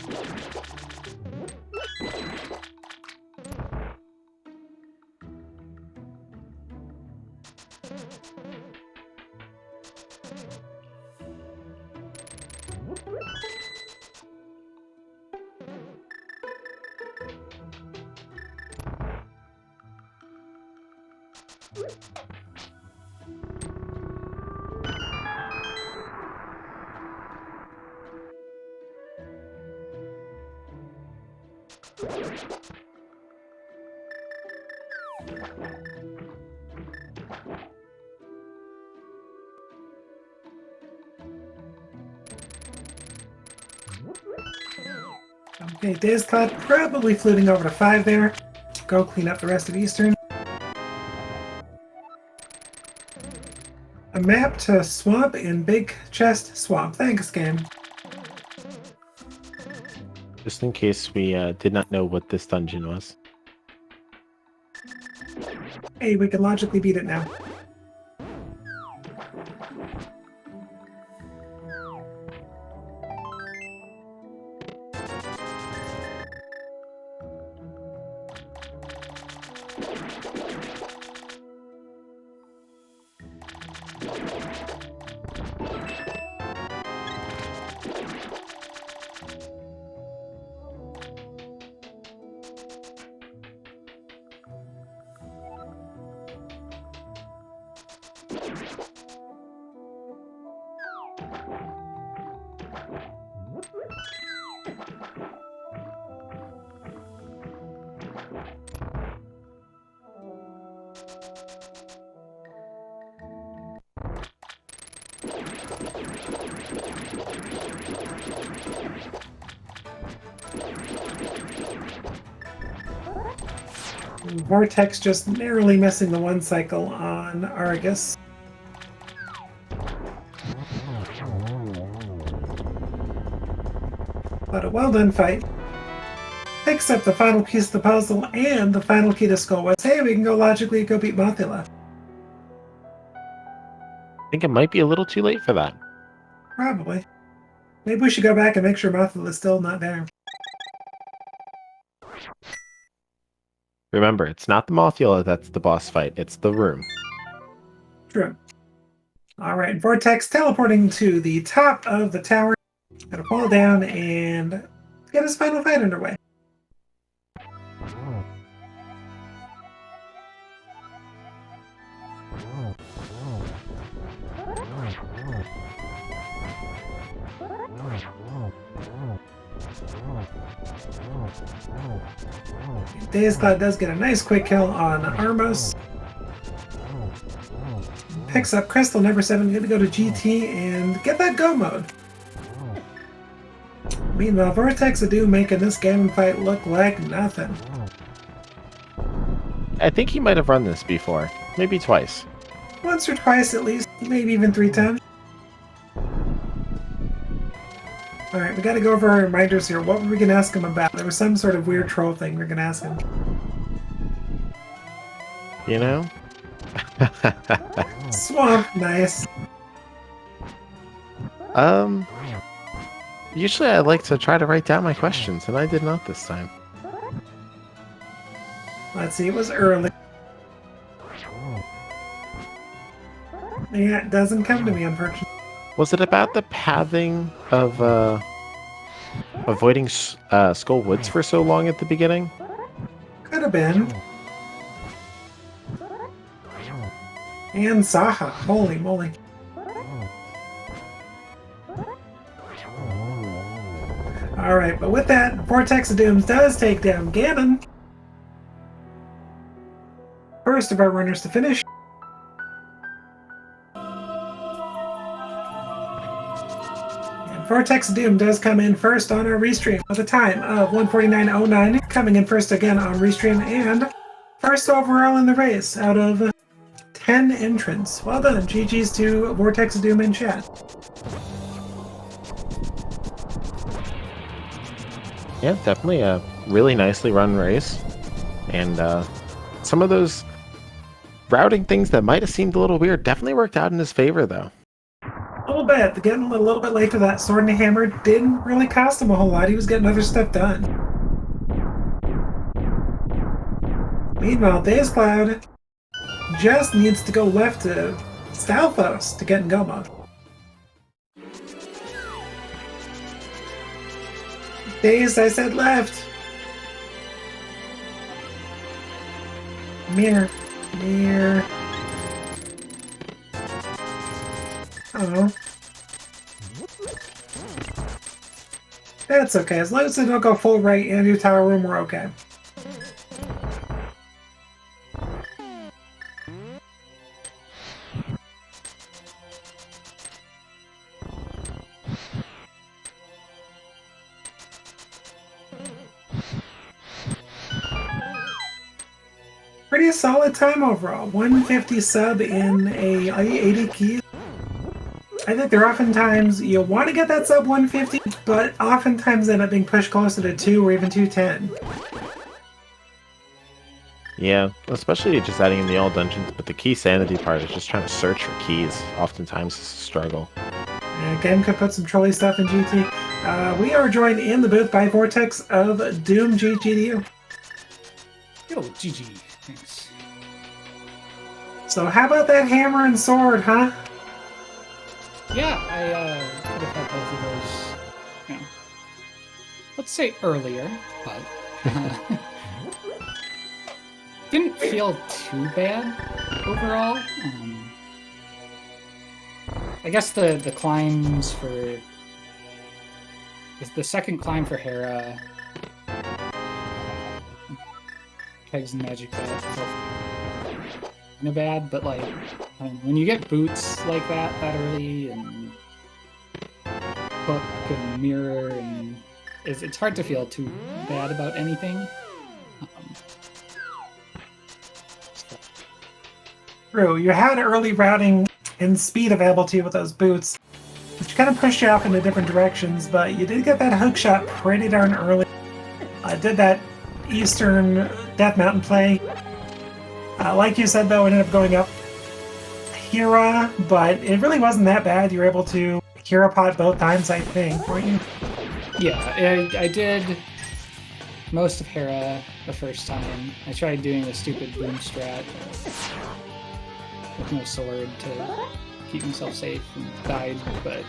Okay, Days Cloud probably fluting over to 5 there. Go clean up the rest of Eastern. A map to Swamp and Big Chest Swamp. Thanks, game. Just in case we did not know what this dungeon was. Hey, we can logically beat it now. Vortex just narrowly missing the one cycle on Argus. But a well done fight. Picks up the final piece of the puzzle, and the final key to Skull was, hey, we can go logically go beat Mothula. I think it might be a little too late for that. Probably. Maybe we should go back and make sure Mothula's still not there. Remember, it's not the Mothula that's the boss fight, it's the room. True. Alright, Vortex teleporting to the top of the tower. Gonna fall down and get his final fight underway. Days Cloud does get a nice quick kill on Armos. Picks up Crystal number 7, gonna go to GT and get that go mode. Meanwhile, Vortex of Doom making this Ganon fight look like nothing. I think he might have run this before. Maybe twice. Once or twice at least, maybe even 3 times. Alright, we gotta go over our reminders here. What were we gonna ask him about? There was some sort of weird troll thing we are gonna ask him. You know? Swamp, nice. Usually I like to try to write down my questions, and I did not this time. Let's see, it was early. Yeah, it doesn't come to me, unfortunately. Was it about the pathing of avoiding Skull Woods for so long at the beginning? Could have been. And Saha, holy moly. Alright, but with that, Vortex of Dooms does take down Ganon. First of our runners to finish. And Vortex of Doom does come in first on our restream with a time of 1:49.09, coming in first again on restream and first overall in the race out of 10 entrants. Well done. GG's to Vortex of Doom in chat. Yeah, definitely a really nicely run race. And some of those routing things that might have seemed a little weird definitely worked out in his favor, though. A little bit. Getting a little bit late to that sword and hammer didn't really cost him a whole lot. He was getting other stuff done. Meanwhile, Days Cloud just needs to go left to Stalfos to get in go mode. Dazed, I said left. Mirror. Mirror. Oh. That's okay. As long as they don't go full right and do tower room, we're okay. Pretty solid time overall. 150 sub in a 80 keys. I think there are oftentimes you want to get that sub 150, but oftentimes end up being pushed closer to 2 or even 210. Yeah, especially just adding in the all dungeons, but the Keysanity part is just trying to search for keys. Oftentimes it's a struggle. Yeah, Game could put some trolley stuff in GT. We are joined in the booth by Vortex of Doom GGDU. Yo, GG. Thanks. So how about that hammer and sword, huh? Yeah, I could have had both of those, you know, let's say earlier, but didn't feel too bad overall. I guess the climbs for the second climb for Hera, Pegs and Magic felt kind of bad, but like when you get boots like that early and hook and mirror, and it's hard to feel too bad about anything. True, you had early routing and speed available to you with those boots, which kind of pushed you off into different directions, but you did get that hook shot pretty darn early. Did that Eastern Death Mountain play. Like you said, though, it ended up going up Hera, but it really wasn't that bad. You were able to Hera pot both times, I think, weren't you? Yeah, I did most of Hera the first time. I tried doing the stupid boom strat with no sword to keep myself safe and died, but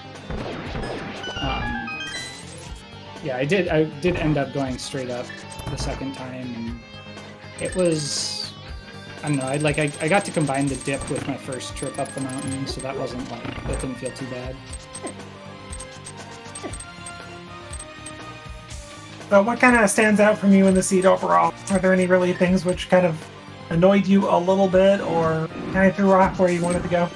yeah, I did end up going straight up the second time, and it was, I don't know, I got to combine the dip with my first trip up the mountain, so that didn't feel too bad. So what kind of stands out from you in the seed overall? Are there any really things which kind of annoyed you a little bit, or kind of threw off where you wanted to go?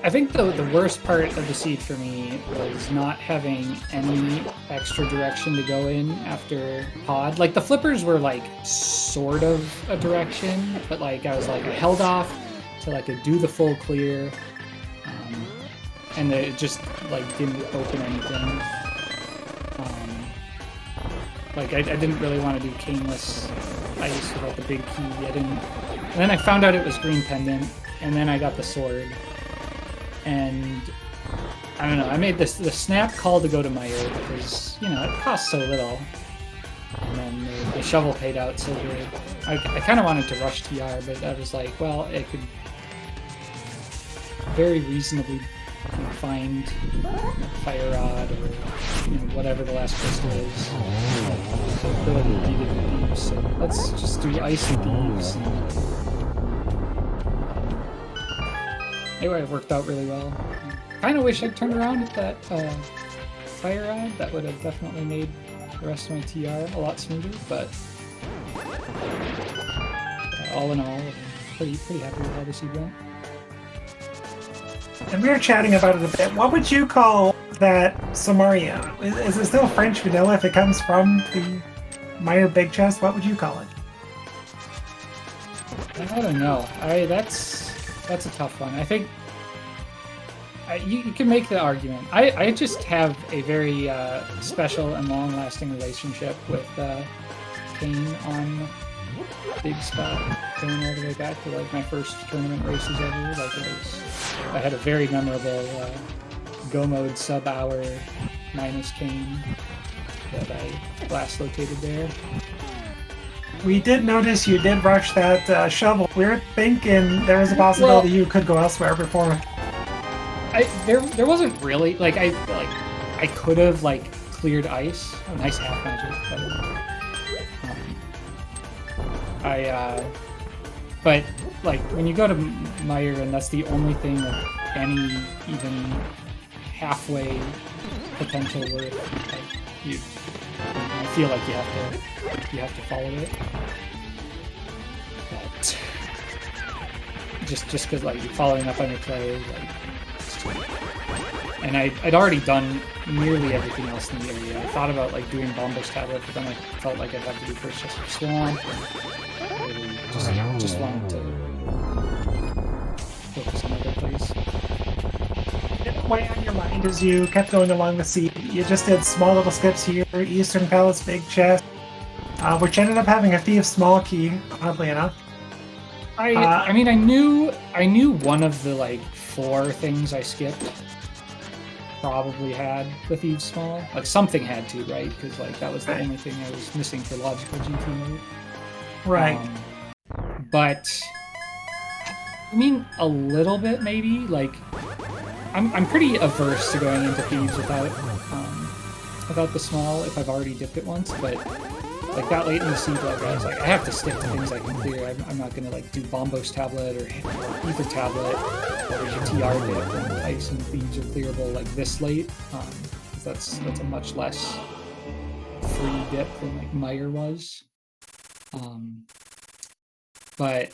I think the worst part of the seed for me was not having any extra direction to go in after pod. Like, the flippers were like sort of a direction, but like I held off till I could do the full clear, and it just like didn't open anything. Like I didn't really want to do caneless ice with like the big key. And then I found out it was green pendant, and then I got the sword. And I don't know, I made the snap call to go to Meyer because, you know, it costs so little. And then the shovel paid out so good. I kind of wanted to rush TR, but I was like, well, it could very reasonably find Fire Rod or whatever the last crystal is. So ability needed the Thieves, so let's just do Ice and Thieves. Anyway, it worked out really well. Kind of wish I'd turned around at that Fire Rod. That would have definitely made the rest of my TR a lot smoother, but all in all, pretty happy with how the seed went. And we were chatting about it a bit. What would you call that Samaria? Is it still French vanilla if it comes from the Meyer Big Chest? What would you call it? I don't know. That's a tough one. I think you can make the argument. I just have a very special and long-lasting relationship with Kane on Big Spot, going all the way back to like my first tournament races ever. I had a very memorable go mode sub-hour minus Kane that I last located there. We did notice you did rush that shovel. We were thinking there was a possibility you could go elsewhere before. There wasn't really I could have cleared ice. Oh, nice half magic. But when you go to Meyer and that's the only thing of any even halfway potential worth, I feel like you have to follow it. But just because you're following up on your play, and I'd already done nearly everything else in the area. I thought about doing Bombos Tablet, but then I felt like I'd have to do First Chest of Swamp. I really just wanted to focus on other plays. Way on your mind as you kept going along the sea. You just did small little skips here, Eastern Palace, big chest, which ended up having a Thief's Small key, oddly enough. I mean, I knew one of the 4 things I skipped probably had the Thieves Small. Something had to, right? Because that was the only thing I was missing for logical GT mode. Right. But I mean, a little bit maybe. I'm pretty averse to going into Thieves without the small if I've already dipped it once. But that late in the siege, I was I have to stick to things I can clear. I'm not gonna do Bombos Tablet or Ether Tablet or your TR dip when Ice and Thieves are clearable this late. Because that's a much less free dip than Meyer was. But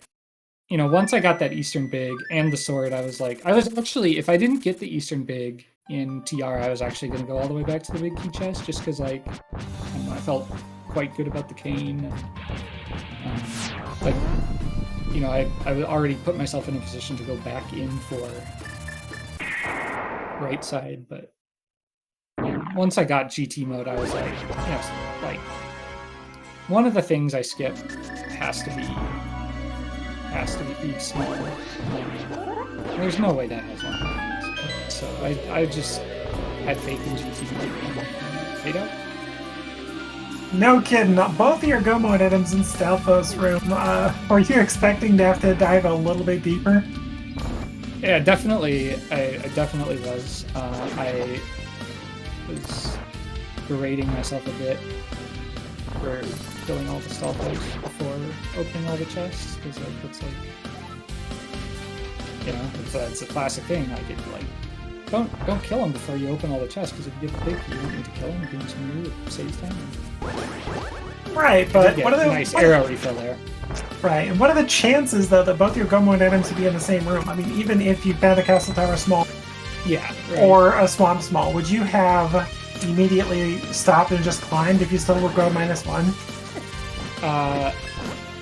once I got that Eastern Big and the sword, I was actually, if I didn't get the Eastern Big in TR, I was actually going to go all the way back to the big key chest, just because, I don't know, I felt quite good about the cane. But, I already put myself in a position to go back in for right side, but once I got GT mode, I was one of the things I skip has to be Thieves Small. There's no way that has one. So I just had faith in GT mode. Fade out. No kidding. Both of your go mode items in Stalfos room. Were you expecting to have to dive a little bit deeper? Yeah, definitely. I definitely was. I was berating myself a bit for killing all the Stalfos before opening all the chests, because it's a classic thing. Don't kill him before you open all the chests, because if you get the big key, you don't need to kill him. You can just move it, saves time. Right, but what are the nice arrow refill there? Right, and what are the chances though that both your go mode items would be in the same room? I mean, even if you found a Castle Tower Small, right. or a Swamp Small, would you have immediately stopped and just climbed if you still were go -1?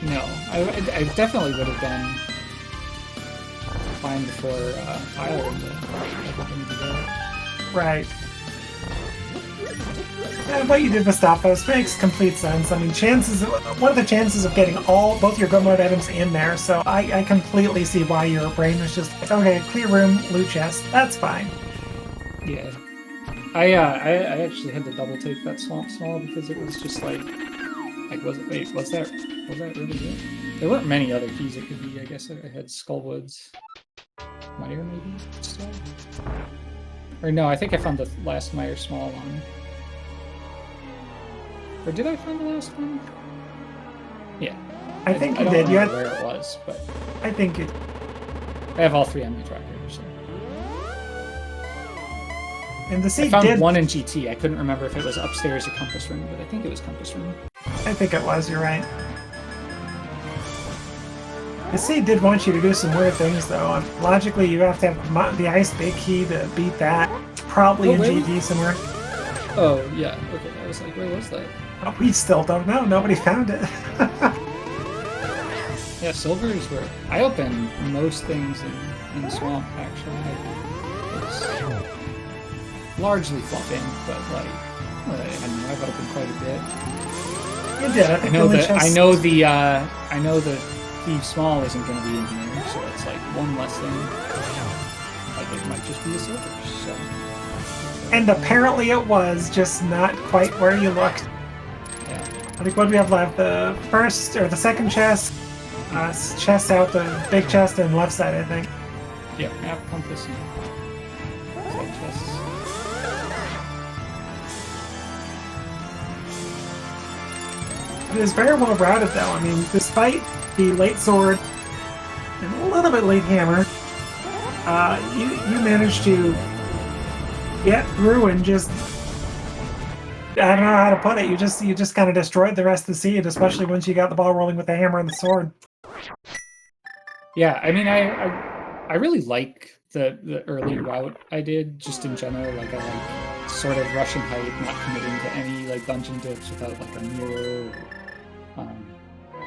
No. I definitely would have done climb before Tyler and everything to go. Right. And what you did with Stalfos makes complete sense. I mean, what are the chances of getting both your go mode items in there? So I completely see why your brain was just okay, clear room, loot chest, that's fine. Yeah. I actually had to double take that Swamp Small because it was just was that really it? There weren't many other keys it could be. I guess I had Skullwoods. Meyer maybe still? Or no, I think I found the last Meyer Small one. Or did I find the last one? Yeah. I think you don't did. remember where it was, but I think you. I have all 3 on my tracker. So. And the I seed found one in GT. I couldn't remember if it was upstairs or Compass Room, but I think it was Compass Room. I think it was. You're right. The seed did want you to do some weird things, though. Logically, you have to have the Ice Big Key to beat that. Probably in GT somewhere. Oh, yeah. Okay, I was like, where was that? Oh, we still don't know. Nobody found it. Yeah, silvers were... I opened most things in the swamp, actually. It was largely fluffing, but I've opened quite a bit. You did. I know the Thieves Small isn't going to be in here, so it's one less thing. It might just be a silver. So And apparently it was, just not quite where you looked. Yeah. I think what do we have left? The first or the second chest, chest out, the big chest and left side, I think. Yeah, map, compass, and side chests. It is very well routed, though. I mean, despite the late sword and a little bit late hammer, you managed to get through and just, I don't know how to put it. You just kind of destroyed the rest of the seed, especially once you got the ball rolling with the hammer and the sword. Yeah, I mean, I really like the early route I did, just in general. Like, I like sort of rushing height, not committing to any like dungeon dips without like a mirror.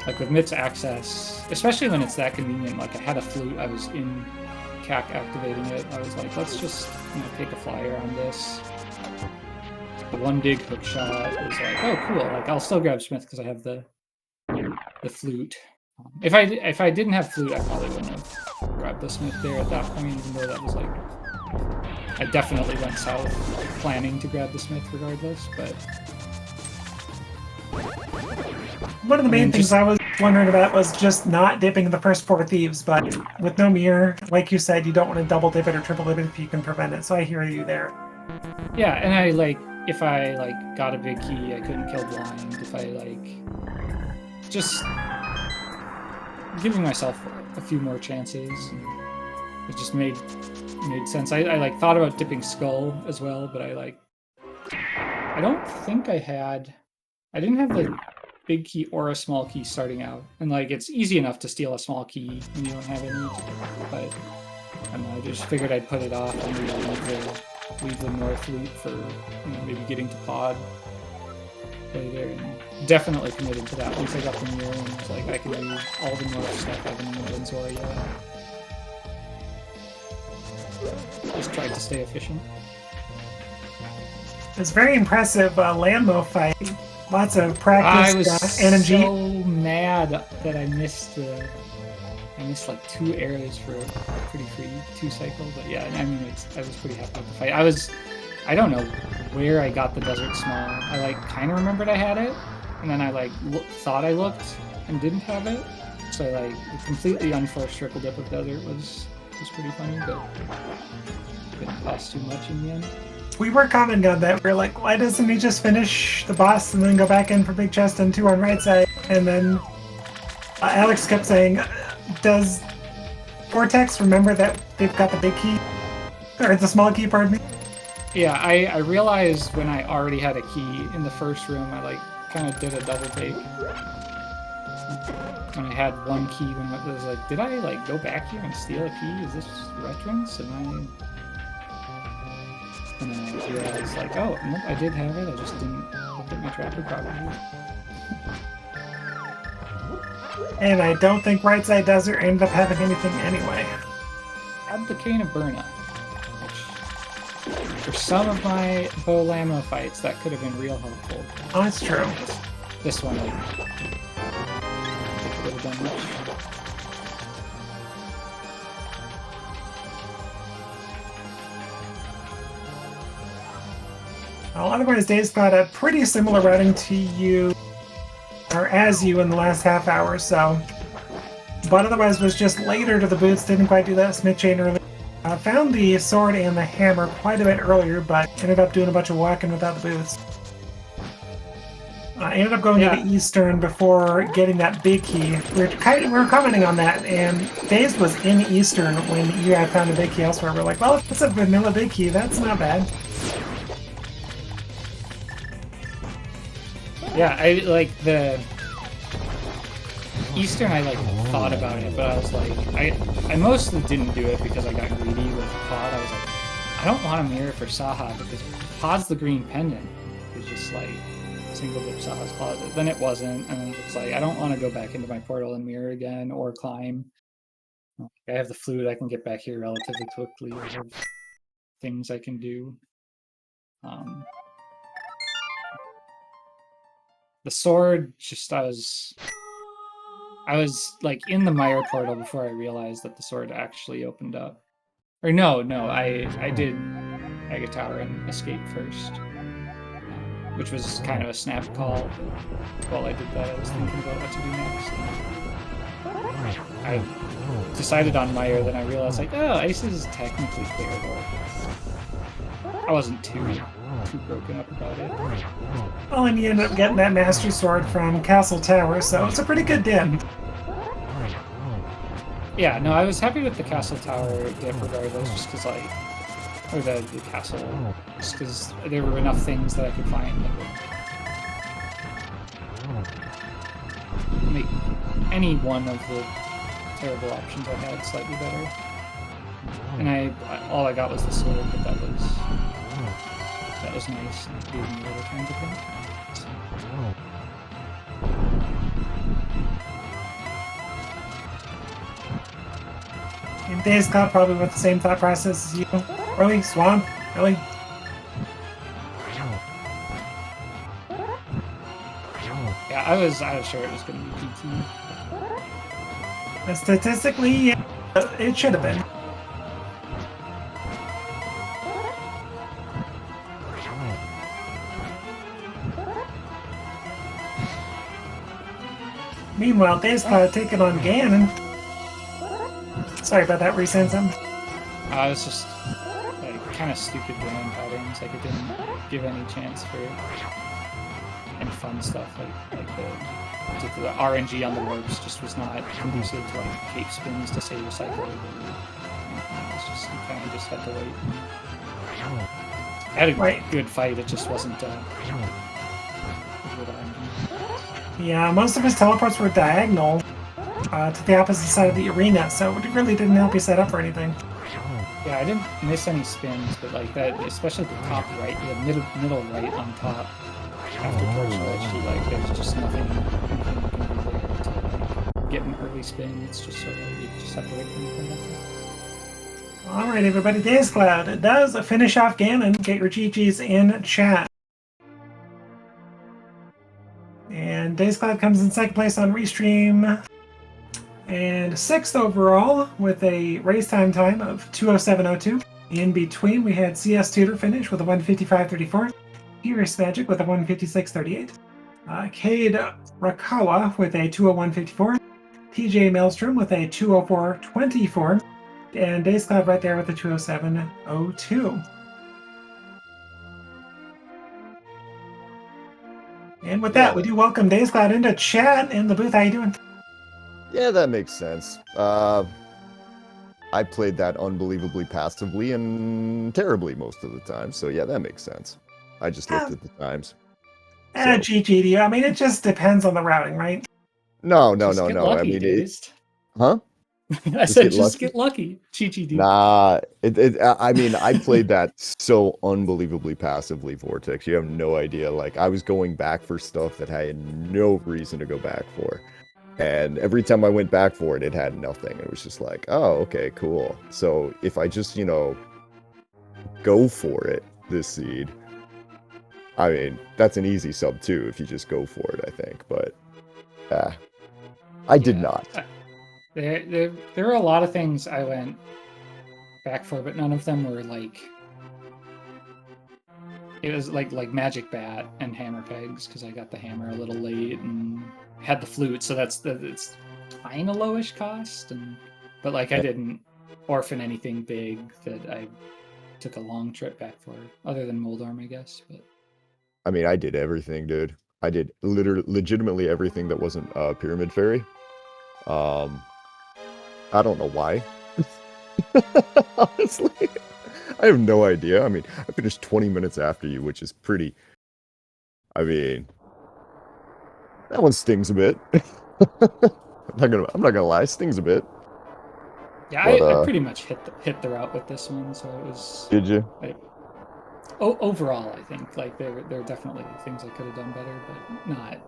Like with Myth's Access, especially when it's that convenient. Like I had a flute, I was in CAC activating it. I was like, let's just take a flyer on this. The one big hook shot was like, oh cool. Like I'll still grab Smith because I have the flute. If I didn't have flute, I probably wouldn't have grabbed the Smith there at that point, even though that was like, I definitely went south planning to grab the Smith regardless, but one of the main things I was wondering about was just not dipping the first 4 thieves, but with no mirror, like you said, you don't want to double dip it or triple dip it if you can prevent it, so I hear you there. Yeah, and I like, if I like got a big key, I couldn't kill blind. If I like, just giving myself a few more chances, it just made sense. I like thought about dipping skull as well, but I don't think I didn't have the big key or a small key starting out. And like, it's easy enough to steal a small key when you don't have any, but I don't know, I just figured I'd put it off and maybe leave the north loop for maybe getting to pod later, and definitely committed to that once I got the mirror and was like, I can do all the north stuff I haven't even done Zora yet. Just tried to stay efficient. It's very impressive Landmo fight. Lots of practice, energy. I was so mad that I missed like 2 arrows for a pretty free 2 cycle, but yeah, I mean, I was pretty happy with the fight. I don't know where I got the Desert Small. I like kind of remembered I had it, and then I like thought I looked and didn't have it. So like the completely unforced triple dip of Desert was pretty funny, but it didn't cost too much in the end. We were commenting on that. We were like, why doesn't he just finish the boss and then go back in for big chest and 2 on right side? And then Alex kept saying, does Vortex remember that they've got the big key? Or the small key, pardon me? Yeah, I realized when I already had a key in the first room, I like kind of did a double take. When I had 1 key, when I was like, did I like go back here and steal a key? Is this Veterans? And then I realized like, oh, nope, I did have it, I just didn't look at my tracker properly. And I don't think right side Desert ended up having anything anyway. Had the Cane of Burna, which for some of my Bo Lamo fights, that could have been real helpful. Oh, that's true. This one, I would have done much. Well, otherwise, Dave's got a pretty similar routing to you, or as you, in the last half hour or so. But otherwise was just later to the boots, didn't quite do that Smith chain early. Found the sword and the hammer quite a bit earlier, but ended up doing a bunch of walking without the boots. Ended up going to Eastern before getting that big key. We were commenting on that, and Dave's was in Eastern when you had found a big key elsewhere. We're like, well, if it's a vanilla big key, that's not bad. Yeah, I like the Eastern. I like thought about it, but I was like, I mostly didn't do it because I got greedy with Pod. I was like, I don't want a mirror for Saha because Pod's the green pendant. It was just like single dip Saha's closet. Then it wasn't, and then it's like I don't want to go back into my portal and mirror again or climb. I have the flute. I can get back here relatively quickly. I have things I can do. The sword, just I was like in the Mire portal before I realized that the sword actually opened up. Or no, I did Agate Tower and escape first, which was kind of a snap call. While I did that, I was thinking about what to do next. I decided on Meyer, then I realized, like, oh, Ice is technically clearable. I wasn't too broken up about it. Well, and you end up getting that Master Sword from Castle Tower, so it's a pretty good dip. Yeah, no, I was happy with the Castle Tower dip regardless, just because, like, or the castle, just because there were enough things that I could find that would make any one of the terrible options I had slightly better. And all I got was the sword, but that was nice. It gave me a little time to think. So. And Days Cloud probably with the same thought process as you. Really? Swamp? Really? Yeah, I was sure it was going to be PT. Statistically, yeah, it should have been. Meanwhile, Days Cloud taking on Ganon. Sorry about that, resend something. It was just like kind of stupid game patterns. Like it didn't give any chance for any fun stuff. Like the RNG on the warps just was not conducive to like cape spins to save a cycle. It's just you kind of just had to wait. I had a good fight. It just wasn't. Good RNG. Yeah, most of his teleports were diagonal to the opposite side of the arena, so it really didn't help you set up or anything. Yeah, I didn't miss any spins, but like that, especially the top right, the middle right on top after partial edge, like there's just nothing you can do there to like, get an early spin. It's just so you just have to wait for anything like that. All right, everybody, Days Cloud does finish off Ganon. Get your GGs in chat. And Days Cloud comes in second place on Restream. And sixth overall with a race time of 2:07:02. In between, we had CS Tutor finish with a 1:55:34. Furious Magic with a 1:56:38. Cade Rakawa with a 2:01:54. TJ Maelstrom with a 2:04:24. And Days Cloud right there with a 2:07:02. And with that, we do welcome Days Cloud into chat in the booth. How you doing? Yeah, that makes sense. I played that unbelievably passively and terribly most of the time, so yeah, that makes sense. I just looked at the times. GG. I mean, it just depends on the routing, right? No. Lucky, I mean, huh? I said just get lucky. GG. Nah, I mean, I played that so unbelievably passively, Vortex. You have no idea. Like, I was going back for stuff that I had no reason to go back for. And every time I went back for it, it had nothing. It was just like, oh, okay, cool. So if I just, go for it this seed, I mean, that's an easy sub too, if you just go for it, I think. But, I did not. There were a lot of things I went back for, but none of them were like... It was like Magic Bat and Hammer Pegs, because I got the hammer a little late and had the flute, so it's kind of lowish cost, but like I didn't orphan anything big that I took a long trip back for, other than Moldorm, I guess. But I mean, I did everything, dude. I did legitimately everything that wasn't Pyramid Fairy. I don't know why. Honestly, I have no idea. I mean, I finished 20 minutes after you, which is pretty... I mean... That one stings a bit. I'm not gonna lie, stings a bit. Yeah, I pretty much hit the route with this one, so it was... Did you? Overall, I think like there are definitely things I could have done better, but not.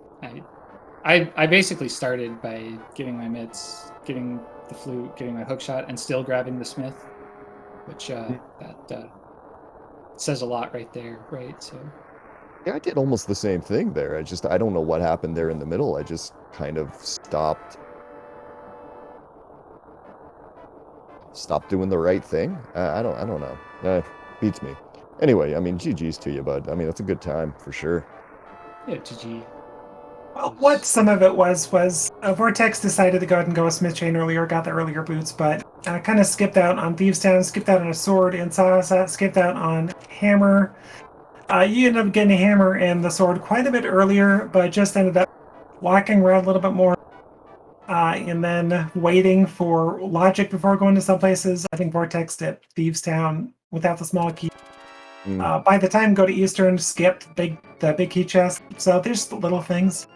I basically started by getting my mitts, getting the flute, getting my hookshot, and still grabbing the smith, which that says a lot right there, right? So. Yeah, I did almost the same thing there. I don't know what happened there in the middle. I just kind of stopped doing the right thing. I don't know. Beats me. Anyway, I mean, GG's to you, bud. I mean, that's a good time for sure. Yeah, GG. Well, what some of it was Vortex decided to go ahead and go with Smith Chain earlier, got the earlier boots, but kind of skipped out on Thieves Town, skipped out on a sword and Sawsat, skipped out on Hammer. You ended up getting a Hammer and the sword quite a bit earlier, but just ended up walking around a little bit more. And then waiting for logic before going to some places. I think Vortex did Thieves Town without the small key. By the time go to Eastern, skipped the big key chest. So there's the little things.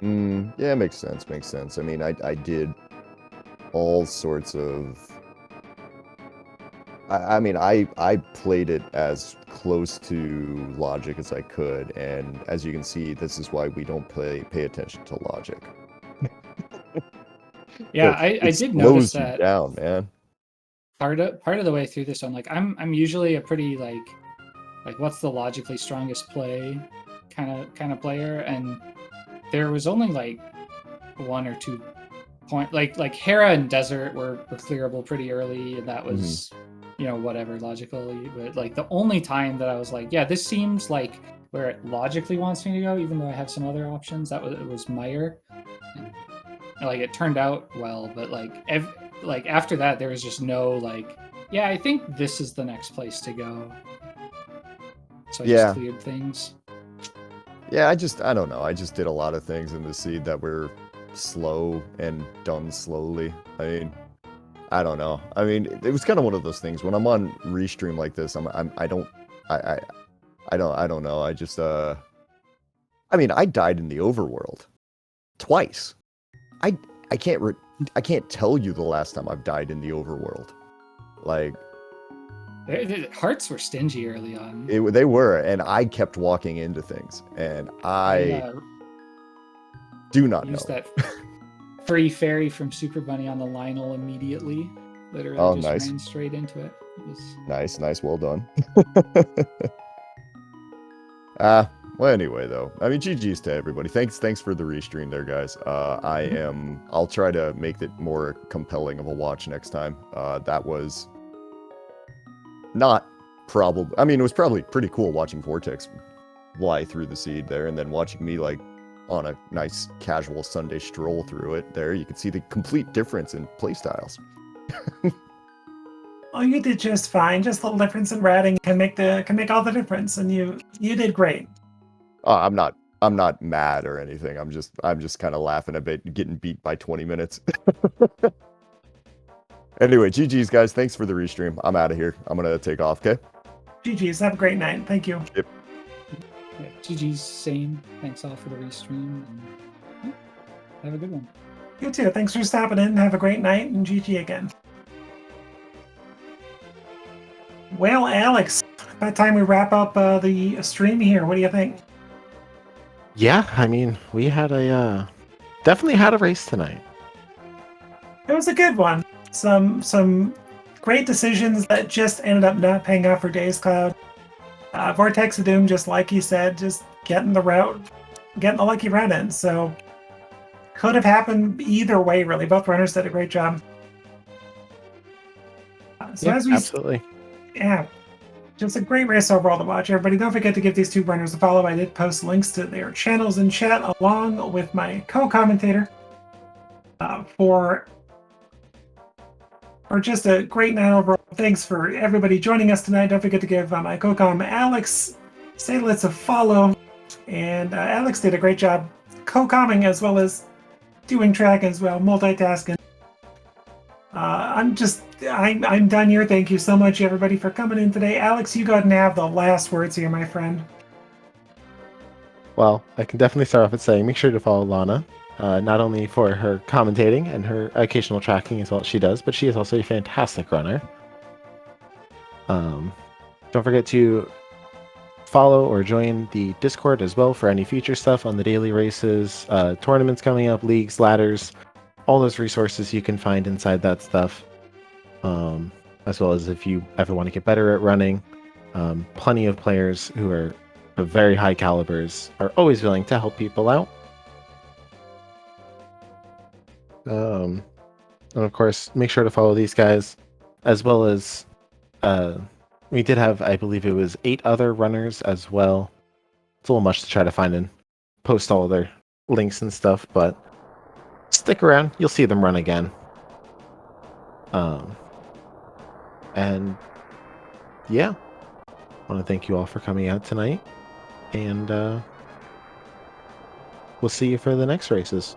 Yeah, makes sense. Makes sense. I mean, I did all sorts of. I mean, I played it as close to logic as I could, and as you can see, this is why we don't pay attention to logic. Yeah, It I did notice slows you that down, man. part of the way through this. I'm usually a pretty like what's the logically strongest play kind of player, and there was only like 1 or 2 point like Hera and Desert were clearable pretty early, and that was whatever logically, but like the only time that I was like, yeah, this seems like where it logically wants me to go, even though I have some other options. It was Meyer. And, like it turned out well, but like after that there was just no like, yeah, I think this is the next place to go. So I just cleared things. Yeah, I don't know. I just did a lot of things in the seed that were slow and done slowly. I mean, I don't know. I mean, it was kind of one of those things when I'm on restream like this, I don't know. I just I mean, I died in the overworld twice. I can't tell you the last time I've died in the overworld. Like Hearts were stingy early on. they were, and I kept walking into things, and I do not used know. that free fairy from Super Bunny on the Lionel immediately. Literally just nice. ran straight into it. Nice, well done. Well, anyway, though, I mean, GG's to everybody. Thanks for the restream there, guys. I'll try to make it more compelling of a watch next time. That was not probably, I mean, it was probably pretty cool watching Vortex fly through the seed there, and then watching me, like, on a nice casual Sunday stroll through it there. You can see the complete difference in playstyles. Oh, you did just fine. Just a little difference in routing can make all the difference, and you did great. I'm not mad or anything. I'm just kind of laughing a bit, getting beat by 20 minutes. Anyway, GG's, guys. Thanks for the restream. I'm out of here. I'm gonna take off. Okay. GG's. Have a great night. Thank you. Yep. Yeah, GG's same. Thanks all for the restream. And, have a good one. You too. Thanks for stopping in. Have a great night, and GG again. Well, Alex, about time we wrap up the stream here. What do you think? Yeah, I mean, we had definitely had a race tonight. It was a good one. Some great decisions that just ended up not paying off for Days Cloud. Vortex of Doom, just like he said, just getting the lucky route in. So could have happened either way, really. Both runners did a great job. Absolutely. Yeah, just a great race overall to watch. Everybody, don't forget to give these two runners a follow. I did post links to their channels in chat along with my co-commentator for just a great night overall. Thanks for everybody joining us tonight. Don't forget to give my co-com Alex Salitz a follow. And Alex did a great job co-comming as well as doing track as well, multitasking. I'm done here. Thank you so much, everybody, for coming in today. Alex, you go ahead and have the last words here, my friend. Well, I can definitely start off with saying make sure to follow Lana, not only for her commentating and her occasional tracking as well as she does, but she is also a fantastic runner. Don't forget to follow or join the Discord as well for any future stuff on the daily races, tournaments coming up, leagues, ladders, all those resources you can find inside that stuff. As well as if you ever want to get better at running, plenty of players who are of very high calibers are always willing to help people out. And of course, make sure to follow these guys, as well as We did have, I believe it was 8 other runners as well. It's a little much to try to find and post all their links and stuff, but stick around. You'll see them run again. And yeah, I want to thank you all for coming out tonight, and we'll see you for the next races.